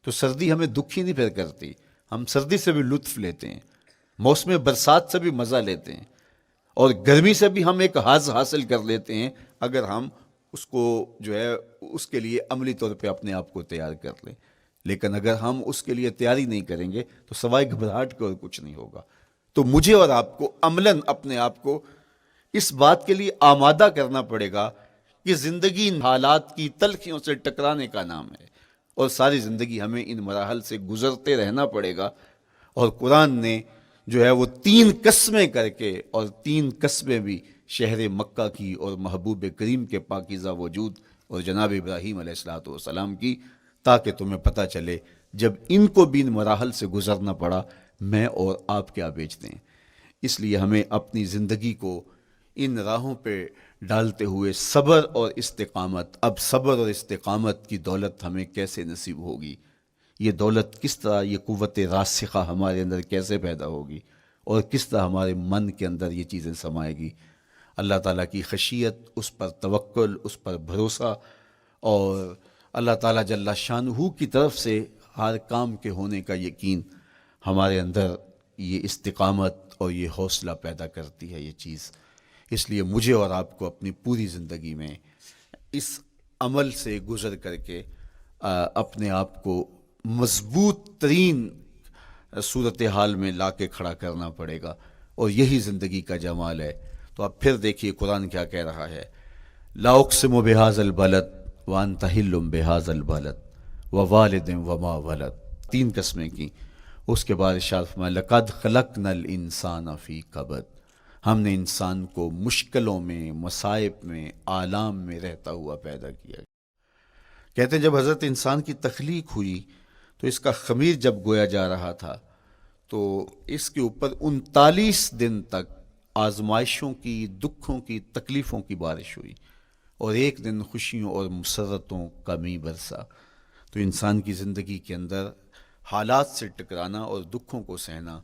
تو سردی ہمیں دکھی نہیں پھر کرتی، ہم سردی سے بھی لطف لیتے ہیں، موسم برسات سے بھی مزہ لیتے ہیں، اور گرمی سے بھی ہم ایک حاز حاصل کر لیتے ہیں اگر ہم اس کو جو ہے اس کے لیے عملی طور پہ اپنے آپ کو تیار کر لیں۔ لیکن اگر ہم اس کے لیے تیاری نہیں کریں گے تو سوائے گھبراہٹ کے اور کچھ نہیں ہوگا۔ تو مجھے اور آپ کو عملاً اپنے آپ کو اس بات کے لیے آمادہ کرنا پڑے گا کہ زندگی ان حالات کی تلخیوں سے ٹکرانے کا نام ہے، اور ساری زندگی ہمیں ان مراحل سے گزرتے رہنا پڑے گا۔ اور قرآن نے جو ہے وہ 3 قسمیں کر کے، اور 3 قسمیں بھی شہر مکہ کی اور محبوب کریم کے پاکیزہ وجود اور جناب ابراہیم علیہ الصلوۃ والسلام کی، تاکہ تمہیں پتہ چلے جب ان کو بھی ان مراحل سے گزرنا پڑا میں اور آپ کیا بیچتے ہیں۔ اس لیے ہمیں اپنی زندگی کو ان راہوں پہ ڈالتے ہوئے صبر اور استقامت، اب صبر اور استقامت کی دولت ہمیں کیسے نصیب ہوگی، یہ دولت کس طرح، یہ قوت راسخہ ہمارے اندر کیسے پیدا ہوگی، اور کس طرح ہمارے من کے اندر یہ چیزیں سمائے گی۔ اللہ تعالیٰ کی خشیت، اس پر توکل، اس پر بھروسہ، اور اللہ تعالیٰ جل شانہ کی طرف سے ہر کام کے ہونے کا یقین ہمارے اندر یہ استقامت اور یہ حوصلہ پیدا کرتی ہے یہ چیز۔ اس لیے مجھے اور آپ کو اپنی پوری زندگی میں اس عمل سے گزر کر کے اپنے آپ کو مضبوط ترین صورتحال میں لا کے کھڑا کرنا پڑے گا، اور یہی زندگی کا جمال ہے۔ تو اب پھر دیکھیے قرآن کیا کہہ رہا ہے، لا اقسم بہذا البلد وانت حل بہذا البلد ووالد وما ولد، 3 قسمیں کی۔ اس کے بعد ارشاد فرمایا لقد خلقنا الانسان فی کبد، ہم نے انسان کو مشکلوں میں، مصائب میں، آلام میں رہتا ہوا پیدا کیا۔ کہتے ہیں جب حضرت انسان کی تخلیق ہوئی تو اس کا خمیر جب گویا جا رہا تھا تو اس کے اوپر 39 دن تک آزمائشوں کی، دکھوں کی، تکلیفوں کی بارش ہوئی، اور ایک دن خوشیوں اور مسرتوں کا می برسا۔ تو انسان کی زندگی کے اندر حالات سے ٹکرانا اور دکھوں کو سہنا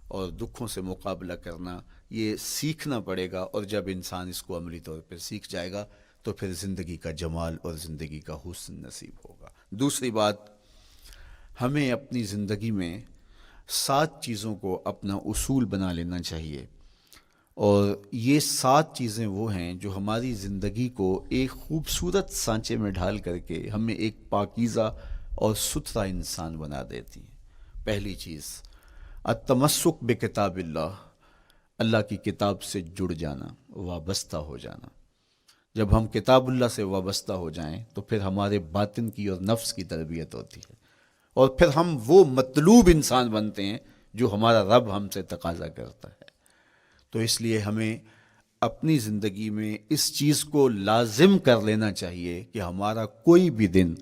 اور دکھوں سے مقابلہ کرنا، یہ سیکھنا پڑے گا، اور جب انسان اس کو عملی طور پر سیکھ جائے گا تو پھر زندگی کا جمال اور زندگی کا حسن نصیب ہوگا۔ دوسری بات، ہمیں اپنی زندگی میں 7 چیزوں کو اپنا اصول بنا لینا چاہیے، اور یہ 7 چیزیں وہ ہیں جو ہماری زندگی کو ایک خوبصورت سانچے میں ڈھال کر کے ہمیں ایک پاکیزہ اور ستھرا انسان بنا دیتی ہیں۔ پہلی چیز، التمسک بکتاب اللہ، اللہ کی کتاب سے جڑ جانا، وابستہ ہو جانا۔ جب ہم کتاب اللہ سے وابستہ ہو جائیں تو پھر ہمارے باطن کی اور نفس کی تربیت ہوتی ہے، اور پھر ہم وہ مطلوب انسان بنتے ہیں جو ہمارا رب ہم سے تقاضا کرتا ہے۔ تو اس لیے ہمیں اپنی زندگی میں اس چیز کو لازم کر لینا چاہیے کہ ہمارا کوئی بھی دن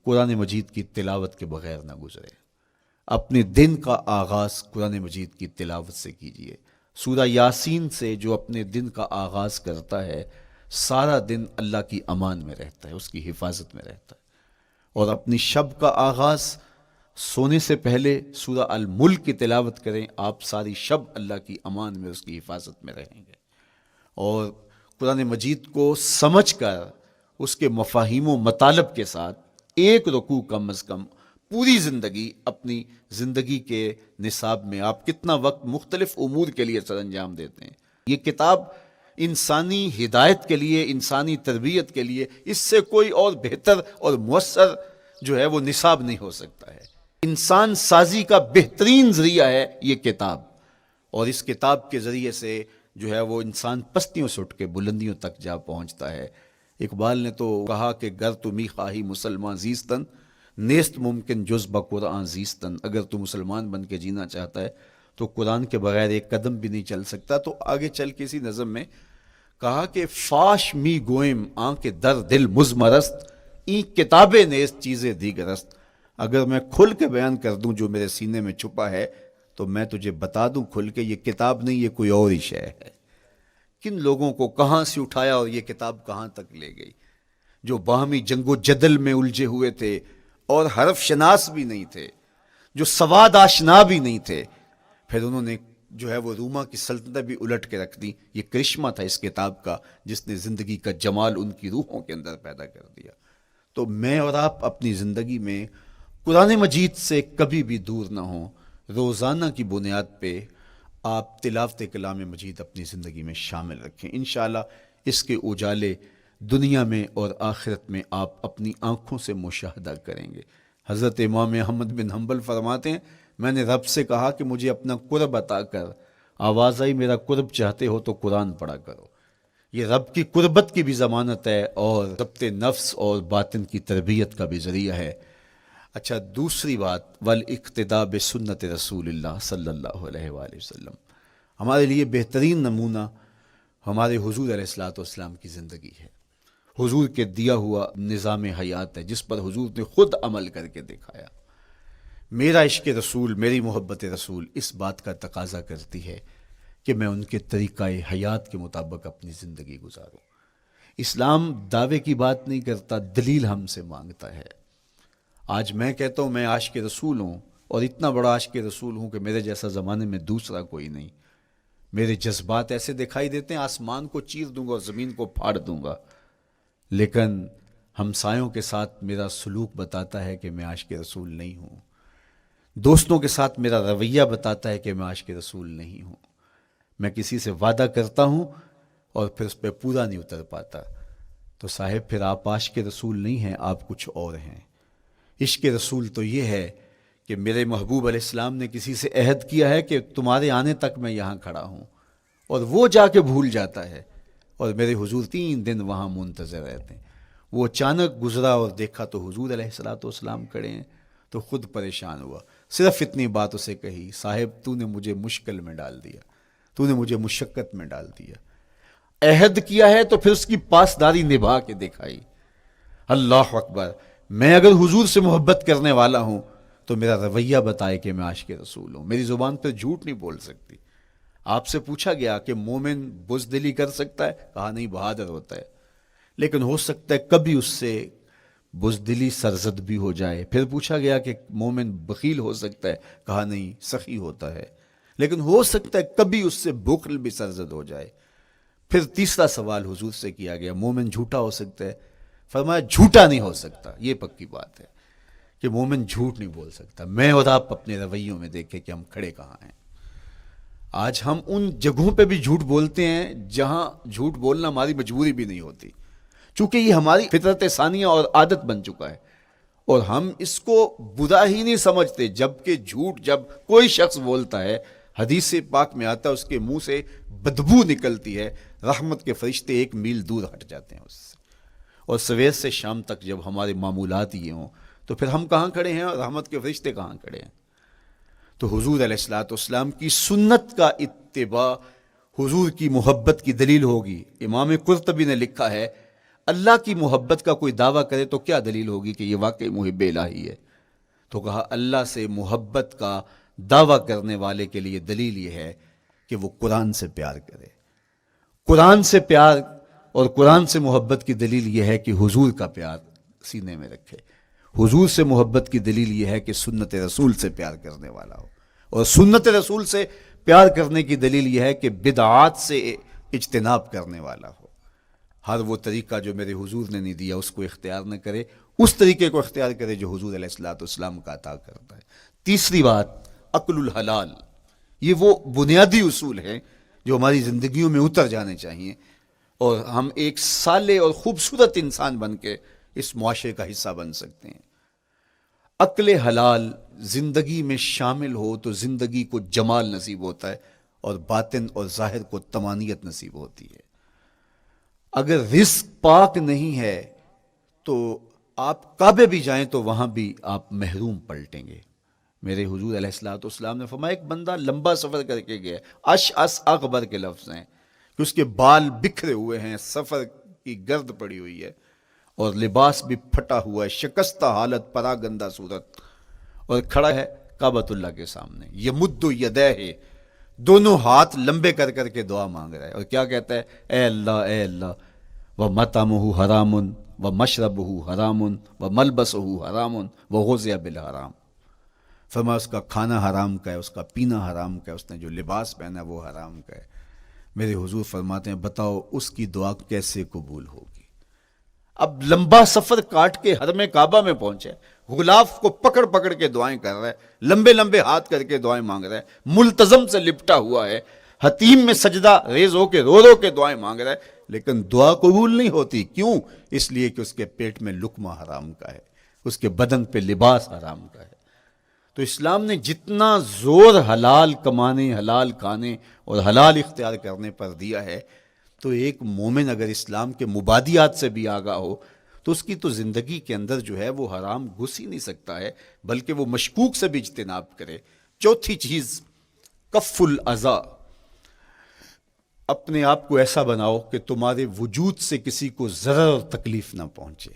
قرآن مجید کی تلاوت کے بغیر نہ گزرے۔ اپنے دن کا آغاز قرآن مجید کی تلاوت سے کیجیے۔ سورہ یاسین سے جو اپنے دن کا آغاز کرتا ہے، سارا دن اللہ کی امان میں رہتا ہے، اس کی حفاظت میں رہتا ہے، اور اپنی شب کا آغاز سونے سے پہلے سورہ الملک کی تلاوت کریں، آپ ساری شب اللہ کی امان میں، اس کی حفاظت میں رہیں گے۔ اور قرآن مجید کو سمجھ کر اس کے مفاہیم و مطالب کے ساتھ ایک رکوع کم از کم پوری زندگی، اپنی زندگی کے نصاب میں آپ کتنا وقت مختلف امور کے لیے سر انجام دیتے ہیں۔ یہ کتاب انسانی ہدایت کے لیے، انسانی تربیت کے لیے، اس سے کوئی اور بہتر اور مؤثر جو ہے وہ نصاب نہیں ہو سکتا ہے۔ انسان سازی کا بہترین ذریعہ ہے یہ کتاب، اور اس کتاب کے ذریعے سے جو ہے وہ انسان پستیوں سے اٹھ کے بلندیوں تک جا پہنچتا ہے۔ اقبال نے تو کہا کہ گر تمی خواہی مسلمان زیستن، نیست ممکن جز بقرآن زیستن۔ اگر تو مسلمان بن کے جینا چاہتا ہے تو قرآن کے بغیر ایک قدم بھی نہیں چل سکتا۔ تو آگے چل کے اسی نظم میں کہا کہ فاش می گوئم آنکھ در دل مزمرست، این کتاب نیست چیزیں دیگرست۔ اگر میں کھل کے بیان کر دوں جو میرے سینے میں چھپا ہے تو میں تجھے بتا دوں کھل کے، یہ کتاب نہیں، یہ کوئی اور ہی شے ہے۔ کن لوگوں کو کہاں سے اٹھایا اور یہ کتاب کہاں تک لے گئی، جو باہمی جنگ و جدل میں الجھے ہوئے تھے اور حرف شناس بھی نہیں تھے، جو سواد آشنا بھی نہیں تھے، پھر انہوں نے جو ہے وہ روما کی سلطنت بھی الٹ کے رکھ دی۔ یہ کرشمہ تھا اس کتاب کا، جس نے زندگی کا جمال ان کی روحوں کے اندر پیدا کر دیا۔ تو میں اور آپ اپنی زندگی میں قرآن مجید سے کبھی بھی دور نہ ہوں، روزانہ کی بنیاد پہ آپ تلاوت کلام مجید اپنی زندگی میں شامل رکھیں۔ انشاءاللہ اس کے اجالے دنیا میں اور آخرت میں آپ اپنی آنکھوں سے مشاہدہ کریں گے۔ حضرت امام احمد بن حنبل فرماتے ہیں، میں نے رب سے کہا کہ مجھے اپنا قرب عطا کر، آواز آئی میرا قرب چاہتے ہو تو قرآن پڑھا کرو۔ یہ رب کی قربت کی بھی ضمانت ہے اور ضبط نفس اور باطن کی تربیت کا بھی ذریعہ ہے۔ اچھا، دوسری بات، والاقتداء بسنت رسول اللہ صلی اللہ علیہ وآلہ وسلم۔ ہمارے لیے بہترین نمونہ ہمارے حضور علیہ الصلوۃ والسلام کی زندگی ہے، حضور کے دیا ہوا نظام حیات ہے، جس پر حضور نے خود عمل کر کے دکھایا۔ میرا عشق رسول، میری محبت رسول اس بات کا تقاضا کرتی ہے کہ میں ان کے طریقہ حیات کے مطابق اپنی زندگی گزاروں۔ اسلام دعوے کی بات نہیں کرتا، دلیل ہم سے مانگتا ہے۔ آج میں کہتا ہوں میں عاشق رسول ہوں، اور اتنا بڑا عاشق رسول ہوں کہ میرے جیسا زمانے میں دوسرا کوئی نہیں۔ میرے جذبات ایسے دکھائی دیتے ہیں، آسمان کو چیر دوں گا اور زمین کو پھاڑ دوں گا، لیکن ہمسایوں کے ساتھ میرا سلوک بتاتا ہے کہ میں عاشق رسول نہیں ہوں۔ دوستوں کے ساتھ میرا رویہ بتاتا ہے کہ میں عاشق رسول نہیں ہوں۔ میں کسی سے وعدہ کرتا ہوں اور پھر اس پہ پورا نہیں اتر پاتا، تو صاحب پھر آپ عاشق رسول نہیں ہیں، آپ کچھ اور ہیں۔ عشق رسول تو یہ ہے کہ میرے محبوب علیہ السلام نے کسی سے عہد کیا ہے کہ تمہارے آنے تک میں یہاں کھڑا ہوں، اور وہ جا کے بھول جاتا ہے، اور میرے حضور 3 دن وہاں منتظر رہتے ہیں۔ وہ اچانک گزرا اور دیکھا تو حضور علیہ السلام کھڑے ہیں، تو خود پریشان ہوا، صرف اتنی بات اسے کہی، صاحب تو نے مجھے مشکل میں ڈال دیا، تو نے مجھے مشقت میں ڈال دیا۔ عہد کیا ہے تو پھر اس کی پاسداری نبھا کے دکھائی۔ اللہ اکبر! میں اگر حضور سے محبت کرنے والا ہوں تو میرا رویہ بتائے کہ میں عاشق رسول ہوں۔ میری زبان پہ جھوٹ نہیں بول سکتی۔ آپ سے پوچھا گیا کہ مومن بزدلی کر سکتا ہے؟ کہا نہیں، بہادر ہوتا ہے، لیکن ہو سکتا ہے کبھی اس سے بزدلی سرزد بھی ہو جائے۔ پھر پوچھا گیا کہ مومن بخیل ہو سکتا ہے؟ کہا نہیں، سخی ہوتا ہے، لیکن ہو سکتا ہے کبھی اس سے بخل بھی سرزد ہو جائے۔ پھر تیسرا سوال حضور سے کیا گیا، مومن جھوٹا ہو سکتا ہے؟ فرمایا جھوٹا نہیں ہو سکتا، یہ پکی بات ہے کہ مومن جھوٹ نہیں بول سکتا۔ میں اور آپ اپنے رویوں میں دیکھیں کہ ہم کھڑے کہاں ہیں۔ آج ہم ان جگہوں پہ بھی جھوٹ بولتے ہیں جہاں جھوٹ بولنا ہماری مجبوری بھی نہیں ہوتی، چونکہ یہ ہماری فطرت ثانیہ اور عادت بن چکا ہے، اور ہم اس کو برا ہی نہیں سمجھتے۔ جبکہ جھوٹ جب کوئی شخص بولتا ہے، حدیث پاک میں آتا ہے اس کے منہ سے بدبو نکلتی ہے، رحمت کے فرشتے 1 میل دور ہٹ جاتے ہیں اس سے۔ اور سویر سے شام تک جب ہمارے معمولات یہ ہوں تو پھر ہم کہاں کھڑے ہیں اور رحمت کے فرشتے کہاں کھڑے ہیں؟ تو حضور علیہ الصلوۃ والسلام کی سنت کا اتباع حضور کی محبت کی دلیل ہوگی۔ امام قرطبی نے لکھا ہے، اللہ کی محبت کا کوئی دعویٰ کرے تو کیا دلیل ہوگی کہ یہ واقعی محب الہی ہے؟ تو کہا اللہ سے محبت کا دعویٰ کرنے والے کے لیے دلیل یہ ہے کہ وہ قرآن سے پیار کرے۔ قرآن سے پیار اور قرآن سے محبت کی دلیل یہ ہے کہ حضور کا پیار سینے میں رکھے. حضور سے محبت کی دلیل یہ ہے کہ سنت رسول سے پیار کرنے والا ہو, اور سنت رسول سے پیار کرنے کی دلیل یہ ہے کہ بدعات سے اجتناب کرنے والا ہو. ہر وہ طریقہ جو میرے حضور نے نہیں دیا اس کو اختیار نہ کرے, اس طریقے کو اختیار کرے جو حضور علیہ الصلوۃ والسلام کا عطا کرتا ہے. تیسری بات, عقل الحلال. یہ وہ بنیادی اصول ہیں جو ہماری زندگیوں میں اتر جانے چاہیے, اور ہم ایک صالح اور خوبصورت انسان بن کے اس معاشرے کا حصہ بن سکتے ہیں. عقل حلال زندگی میں شامل ہو تو زندگی کو جمال نصیب ہوتا ہے, اور باطن اور ظاہر کو طمانینت نصیب ہوتی ہے. اگر رزق پاک نہیں ہے تو آپ کعبے بھی جائیں تو وہاں بھی آپ محروم پلٹیں گے. میرے حضور علیہ الصلوۃ والسلام نے فرمایا, ایک بندہ لمبا سفر کر کے گیا, اشعث اغبر کے لفظ ہیں کہ اس کے بال بکھرے ہوئے ہیں, سفر کی گرد پڑی ہوئی ہے, اور لباس بھی پھٹا ہوا ہے, شکستہ حالت, پراگندہ صورت, اور کھڑا ہے کعبۃ اللہ کے سامنے. یمد یدیہ, دونوں ہاتھ لمبے کر کر کے دعا مانگ رہا ہے, اور کیا کہتا ہے, اے اللہ ومطعمہ حرام ومشربہ حرام وملبسہ حرام وغذی بالحرام. فرمایا اس کا کھانا حرام کا ہے, اس کا پینا حرام کا ہے, اس نے جو لباس پہنا ہے وہ حرام کا ہے. میرے حضور فرماتے ہیں بتاؤ اس کی دعا کیسے قبول ہوگی. اب لمبا سفر کاٹ کے حرم کعبہ میں پہنچے, غلاف کو پکڑ پکڑ کے دعائیں کر رہا ہے, لمبے لمبے ہاتھ کر کے دعائیں مانگ رہا ہے, ملتزم سے لپٹا ہوا ہے, حتیم میں سجدہ ریز ہو کے رو رو کے دعائیں مانگ رہا ہے, لیکن دعا قبول نہیں ہوتی. کیوں؟ اس لیے کہ اس کے پیٹ میں لقمہ حرام کا ہے, اس کے بدن پہ لباس حرام کا ہے. تو اسلام نے جتنا زور حلال کمانے, حلال کھانے اور حلال اختیار کرنے پر دیا ہے, تو ایک مومن اگر اسلام کے مبادیات سے بھی آگاہ ہو تو اس کی تو زندگی کے اندر جو ہے وہ حرام گھس ہی نہیں سکتا ہے, بلکہ وہ مشکوک سے بھی اجتناب کرے. چوتھی چیز, کف الاذی. اپنے آپ کو ایسا بناؤ کہ تمہارے وجود سے کسی کو ضرر اور تکلیف نہ پہنچے.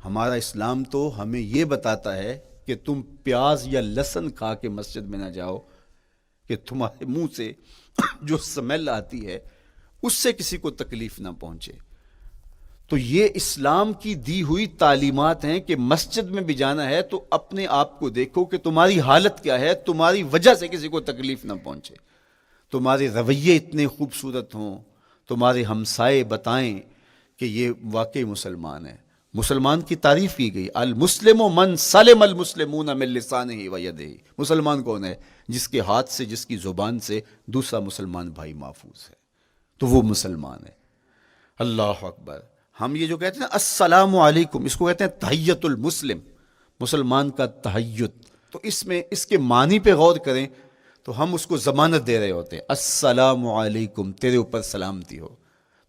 ہمارا اسلام تو ہمیں یہ بتاتا ہے کہ تم پیاز یا لہسن کھا کے مسجد میں نہ جاؤ کہ تمہارے منہ سے جو سمیل آتی ہے اس سے کسی کو تکلیف نہ پہنچے. تو یہ اسلام کی دی ہوئی تعلیمات ہیں کہ مسجد میں بھی جانا ہے تو اپنے آپ کو دیکھو کہ تمہاری حالت کیا ہے, تمہاری وجہ سے کسی کو تکلیف نہ پہنچے. تمہارے رویے اتنے خوبصورت ہوں, تمہارے ہمسائے بتائیں کہ یہ واقعی مسلمان ہے. مسلمان کی تعریف کی گئی, المسلم من سلم المسلمون من لسانہ و یدہ. مسلمان کون ہے؟ جس کے ہاتھ سے, جس کی زبان سے دوسرا مسلمان بھائی محفوظ ہے, تو وہ مسلمان ہے. اللہ اکبر. ہم یہ جو کہتے ہیں السلام علیکم, اس کو کہتے ہیں تحیت المسلم, مسلمان کا تحیت. تو اس میں اس کے معنی پہ غور کریں تو ہم اس کو ضمانت دے رہے ہوتے ہیں, السلام علیکم, تیرے اوپر سلامتی ہو.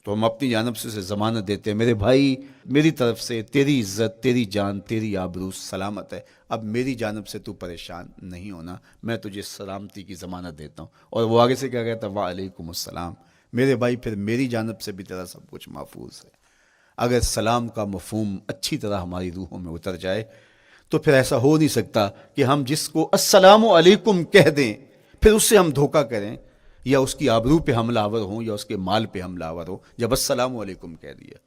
تو ہم اپنی جانب سے اسے ضمانت دیتے ہیں, میرے بھائی میری طرف سے تیری عزت, تیری جان, تیری آبرو سلامت ہے, اب میری جانب سے تو پریشان نہیں ہونا, میں تجھے سلامتی کی ضمانت دیتا ہوں. اور وہ آگے سے کیا کہتا ہے, وعلیکم السلام. میرے بھائی پھر میری جانب سے بھی تیرا سب کچھ محفوظ ہے. اگر سلام کا مفہوم اچھی طرح ہماری روحوں میں اتر جائے تو پھر ایسا ہو نہیں سکتا کہ ہم جس کو السلام علیکم کہہ دیں پھر اس سے ہم دھوکہ کریں, یا اس کی آبرو پہ حملہ آور ہوں, یا اس کے مال پہ حملہ آور ہوں جب السلام علیکم کہہ دیا.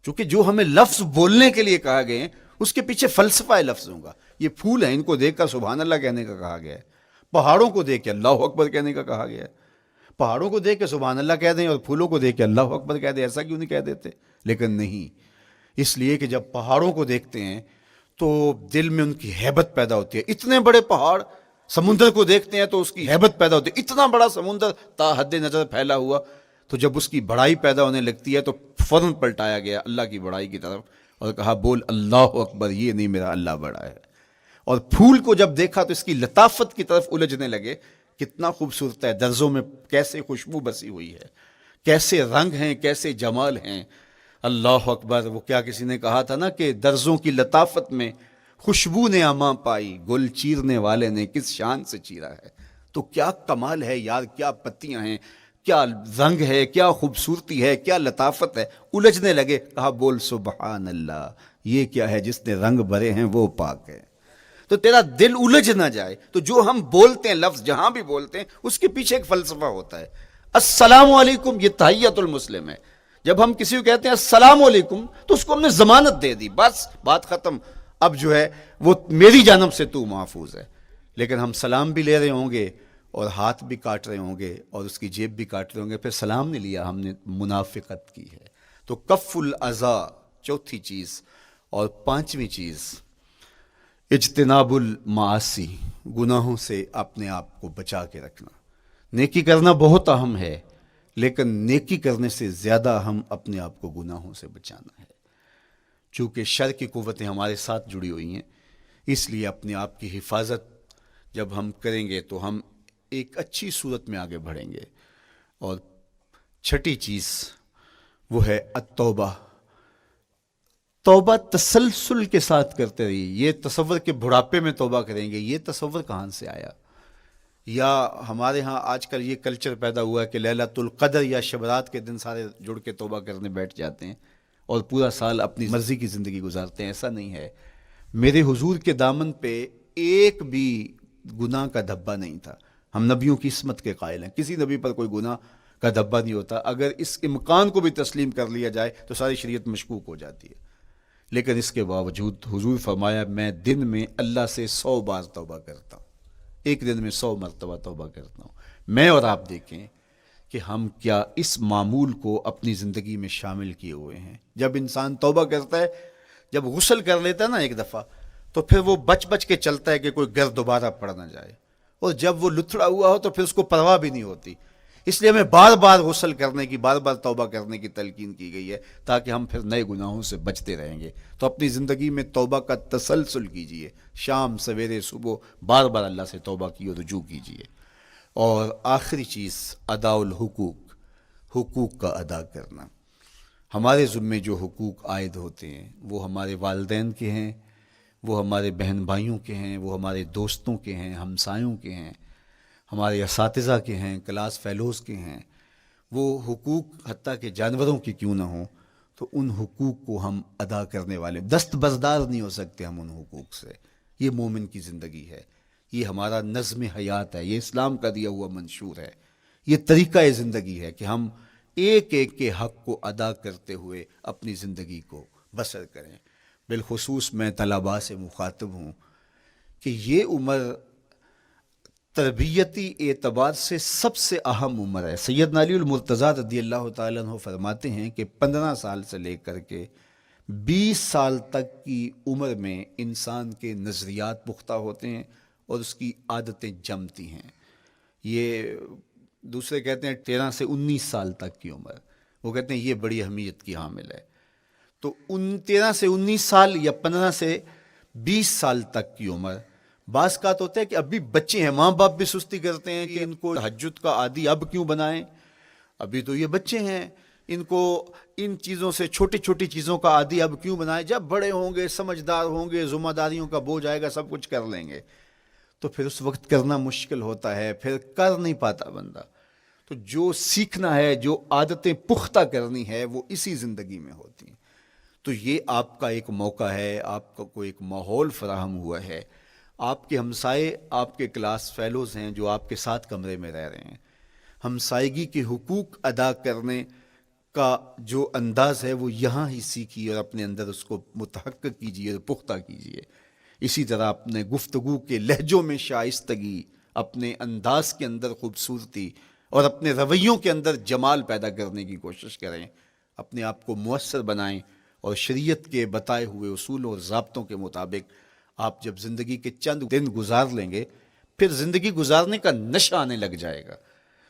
چونکہ جو ہمیں لفظ بولنے کے لیے کہا گئے ہیں اس کے پیچھے فلسفہ ہے لفظوں کا. یہ پھول ہیں, ان کو دیکھ کر سبحان اللہ کہنے کا کہا گیا ہے. پہاڑوں کو دیکھ کے اللہ اکبر کہنے کا کہا گیا ہے. پہاڑوں کو دیکھ کے سبحان اللہ کہہ دیں اور پھولوں کو دیکھ کے اللہ اکبر کہہ دیں, ایسا کیوں نہیں کہہ دیتے؟ لیکن نہیں, اس لیے کہ جب پہاڑوں کو دیکھتے ہیں تو دل میں ان کی ہیبت پیدا ہوتی ہے. اتنے بڑے پہاڑ, سمندر کو دیکھتے ہیں تو اس کی ہیبت پیدا ہوتی ہے. اتنا بڑا سمندر تا حد نظر پھیلا ہوا, تو جب اس کی بڑائی پیدا ہونے لگتی ہے تو فوراً پلٹایا گیا اللہ کی بڑائی کی طرف اور کہا بول اللہ اکبر, یہ نہیں میرا اللہ بڑا ہے. اور پھول کو جب دیکھا تو اس کی لطافت کی طرف الجھنے لگے, کتنا خوبصورت ہے, درزوں میں کیسے خوشبو بسی ہوئی ہے, کیسے رنگ ہیں, کیسے جمال ہیں. اللہ اکبر. وہ کیا کسی نے کہا تھا نا کہ درزوں کی لطافت میں خوشبو نے اماں پائی, گل چیرنے والے نے کس شان سے چیرا ہے. تو کیا کمال ہے یار, کیا پتیاں ہیں, کیا رنگ ہے, کیا خوبصورتی ہے, کیا لطافت ہے. الجھنے لگے, کہا بول سبحان اللہ, یہ کیا ہے جس نے رنگ بھرے ہیں وہ پاک ہے. تو تیرا دل الجھ نہ جائے. تو جو ہم بولتے ہیں لفظ جہاں بھی بولتے ہیں اس کے پیچھے ایک فلسفہ ہوتا ہے. السلام علیکم یہ تحیت المسلم ہے. جب ہم کسی کو کہتے ہیں السلام علیکم تو اس کو ہم نے ضمانت دے دی، بس بات ختم، اب جو ہے وہ میری جانب سے تو محفوظ ہے۔ لیکن ہم سلام بھی لے رہے ہوں گے اور ہاتھ بھی کاٹ رہے ہوں گے اور اس کی جیب بھی کاٹ رہے ہوں گے، پھر سلام نہیں لیا، ہم نے منافقت کی ہے۔ تو کف الاذی چوتھی چیز، اور پانچویں چیز اجتناب المعاصی، گناہوں سے اپنے آپ کو بچا کے رکھنا۔ نیکی کرنا بہت اہم ہے، لیکن نیکی کرنے سے زیادہ ہم اپنے آپ کو گناہوں سے بچانا ہے۔ چونکہ شر کی قوتیں ہمارے ساتھ جڑی ہوئی ہیں، اس لیے اپنے آپ کی حفاظت جب ہم کریں گے تو ہم ایک اچھی صورت میں آگے بڑھیں گے۔ اور چھٹی چیز وہ ہے التوبہ، توبہ تسلسل کے ساتھ کرتے رہیے۔ یہ تصور کہ بڑھاپے میں توبہ کریں گے، یہ تصور کہاں سے آیا؟ یا ہمارے ہاں آج کل یہ کلچر پیدا ہوا ہے کہ لیلۃ القدر یا شبرات کے دن سارے جڑ کے توبہ کرنے بیٹھ جاتے ہیں اور پورا سال اپنی مرضی کی زندگی گزارتے ہیں۔ ایسا نہیں ہے۔ میرے حضور کے دامن پہ ایک بھی گناہ کا دھبا نہیں تھا۔ ہم نبیوں کی عصمت کے قائل ہیں، کسی نبی پر کوئی گناہ کا دھبا نہیں ہوتا۔ اگر اس امکان کو بھی تسلیم کر لیا جائے تو ساری شریعت مشکوک ہو جاتی ہے، لیکن اس کے باوجود حضور فرمایا میں دن میں اللہ سے 100 بار توبہ کرتا ہوں، ایک دن میں 100 مرتبہ توبہ کرتا ہوں۔ میں اور آپ دیکھیں کہ ہم کیا اس معمول کو اپنی زندگی میں شامل کیے ہوئے ہیں۔ جب انسان توبہ کرتا ہے، جب غسل کر لیتا ہے نا ایک دفعہ، تو پھر وہ بچ بچ کے چلتا ہے کہ کوئی گرد دوبارہ پڑ نہ جائے، اور جب وہ لتھڑا ہوا ہو تو پھر اس کو پرواہ بھی نہیں ہوتی۔ اس لیے ہمیں بار بار غسل کرنے کی، بار بار توبہ کرنے کی تلقین کی گئی ہے، تاکہ ہم پھر نئے گناہوں سے بچتے رہیں گے۔ تو اپنی زندگی میں توبہ کا تسلسل کیجئے، شام سویرے صبح بار بار اللہ سے توبہ کی اور رجوع کیجئے۔ اور آخری چیز ادا الحقوق، حقوق کا ادا کرنا۔ ہمارے ذمے جو حقوق عائد ہوتے ہیں وہ ہمارے والدین کے ہیں، وہ ہمارے بہن بھائیوں کے ہیں، وہ ہمارے دوستوں کے ہیں، ہمسایوں کے ہیں، ہمارے اساتذہ کے ہیں، کلاس فیلوز کے ہیں۔ وہ حقوق حتیٰ کہ جانوروں کی کیوں نہ ہوں، تو ان حقوق کو ہم ادا کرنے والے، دست بردار نہیں ہو سکتے ہم ان حقوق سے۔ یہ مومن کی زندگی ہے، یہ ہمارا نظم حیات ہے، یہ اسلام کا دیا ہوا منشور ہے، یہ طریقہ زندگی ہے کہ ہم ایک ایک کے حق کو ادا کرتے ہوئے اپنی زندگی کو بسر کریں۔ بالخصوص میں طلباء سے مخاطب ہوں کہ یہ عمر تربیتی اعتبار سے سب سے اہم عمر ہے۔ سیدنا علی المرتضیٰ رضی اللہ تعالیٰ عنہ فرماتے ہیں کہ 15 سال سے لے کر کے 20 سال تک کی عمر میں انسان کے نظریات پختہ ہوتے ہیں اور اس کی عادتیں جمتی ہیں۔ یہ دوسرے کہتے ہیں 13 سے 19 سال تک کی عمر، وہ کہتے ہیں یہ بڑی اہمیت کی حامل ہے۔ تو 13 سے 19 سال یا 15 سے 20 سال تک کی عمر، بعض کا تو ہوتا ہے کہ ابھی بچے ہیں، ماں باپ بھی سستی کرتے ہیں کہ ان کو تہجد کا عادی اب کیوں بنائیں، ابھی تو یہ بچے ہیں، ان کو ان چیزوں سے، چھوٹی چھوٹی چیزوں کا عادی اب کیوں بنائیں، جب بڑے ہوں گے، سمجھدار ہوں گے، ذمہ داریوں کا بوجھ آئے گا، سب کچھ کر لیں گے۔ تو پھر اس وقت کرنا مشکل ہوتا ہے، پھر کر نہیں پاتا بندہ۔ تو جو سیکھنا ہے، جو عادتیں پختہ کرنی ہے، وہ اسی زندگی میں ہوتی ہیں۔ تو یہ آپ کا ایک موقع ہے، آپ کو ایک ماحول فراہم ہوا ہے۔ آپ کے ہمسائے آپ کے کلاس فیلوز ہیں جو آپ کے ساتھ کمرے میں رہ رہے ہیں۔ ہمسائیگی کے حقوق ادا کرنے کا جو انداز ہے وہ یہاں ہی سیکھیے اور اپنے اندر اس کو متحقق کیجیے اور پختہ کیجیے۔ اسی طرح اپنے گفتگو کے لہجوں میں شائستگی، اپنے انداز کے اندر خوبصورتی اور اپنے رویوں کے اندر جمال پیدا کرنے کی کوشش کریں۔ اپنے آپ کو مؤثر بنائیں اور شریعت کے بتائے ہوئے اصول اور ضابطوں کے مطابق آپ جب زندگی کے چند دن گزار لیں گے، پھر زندگی گزارنے کا نشہ آنے لگ جائے گا۔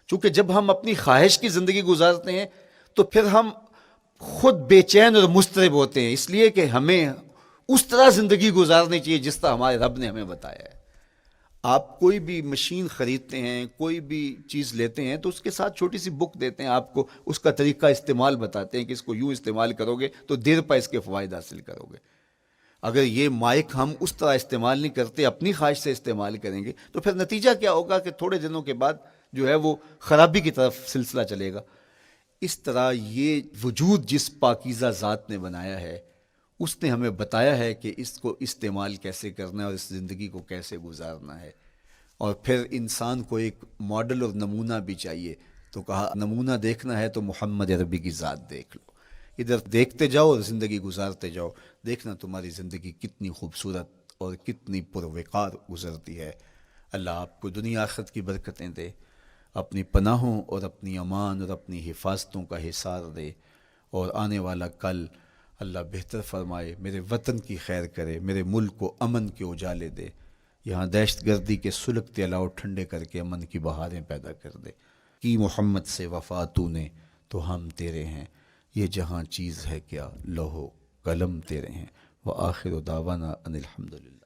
چونکہ جب ہم اپنی خواہش کی زندگی گزارتے ہیں تو پھر ہم خود بے چین اور مضطرب ہوتے ہیں، اس لیے کہ ہمیں اس طرح زندگی گزارنی چاہیے جس طرح ہمارے رب نے ہمیں بتایا ہے۔ آپ کوئی بھی مشین خریدتے ہیں، کوئی بھی چیز لیتے ہیں تو اس کے ساتھ چھوٹی سی بک دیتے ہیں، آپ کو اس کا طریقہ استعمال بتاتے ہیں کہ اس کو یوں استعمال کرو گے تو دیر پا اس کے فوائد حاصل کرو گے۔ اگر یہ مائک ہم اس طرح استعمال نہیں کرتے، اپنی خواہش سے استعمال کریں گے تو پھر نتیجہ کیا ہوگا کہ تھوڑے دنوں کے بعد جو ہے وہ خرابی کی طرف سلسلہ چلے گا۔ اس طرح یہ وجود جس پاکیزہ ذات نے بنایا ہے، اس نے ہمیں بتایا ہے کہ اس کو استعمال کیسے کرنا ہے اور اس زندگی کو کیسے گزارنا ہے۔ اور پھر انسان کو ایک ماڈل اور نمونہ بھی چاہیے تو کہا نمونہ دیکھنا ہے تو محمد عربی کی ذات دیکھ لو، ادھر دیکھتے جاؤ اور زندگی گزارتے جاؤ، دیکھنا تمہاری زندگی کتنی خوبصورت اور کتنی پروقار گزرتی ہے۔ اللہ آپ کو دنیا آخرت کی برکتیں دے، اپنی پناہوں اور اپنی امان اور اپنی حفاظتوں کا حصار دے، اور آنے والا کل اللہ بہتر فرمائے، میرے وطن کی خیر کرے، میرے ملک کو امن کے اجالے دے، یہاں دہشت گردی کے سلگتے الاؤ ٹھنڈے کر کے امن کی بہاریں پیدا کر دے۔ کی محمد سے وفا تو نے تو ہم تیرے ہیں، یہ جہاں چیز ہے کیا لوح و قلم تیرے ہیں۔ وآخر دعوانا ان الحمدللہ۔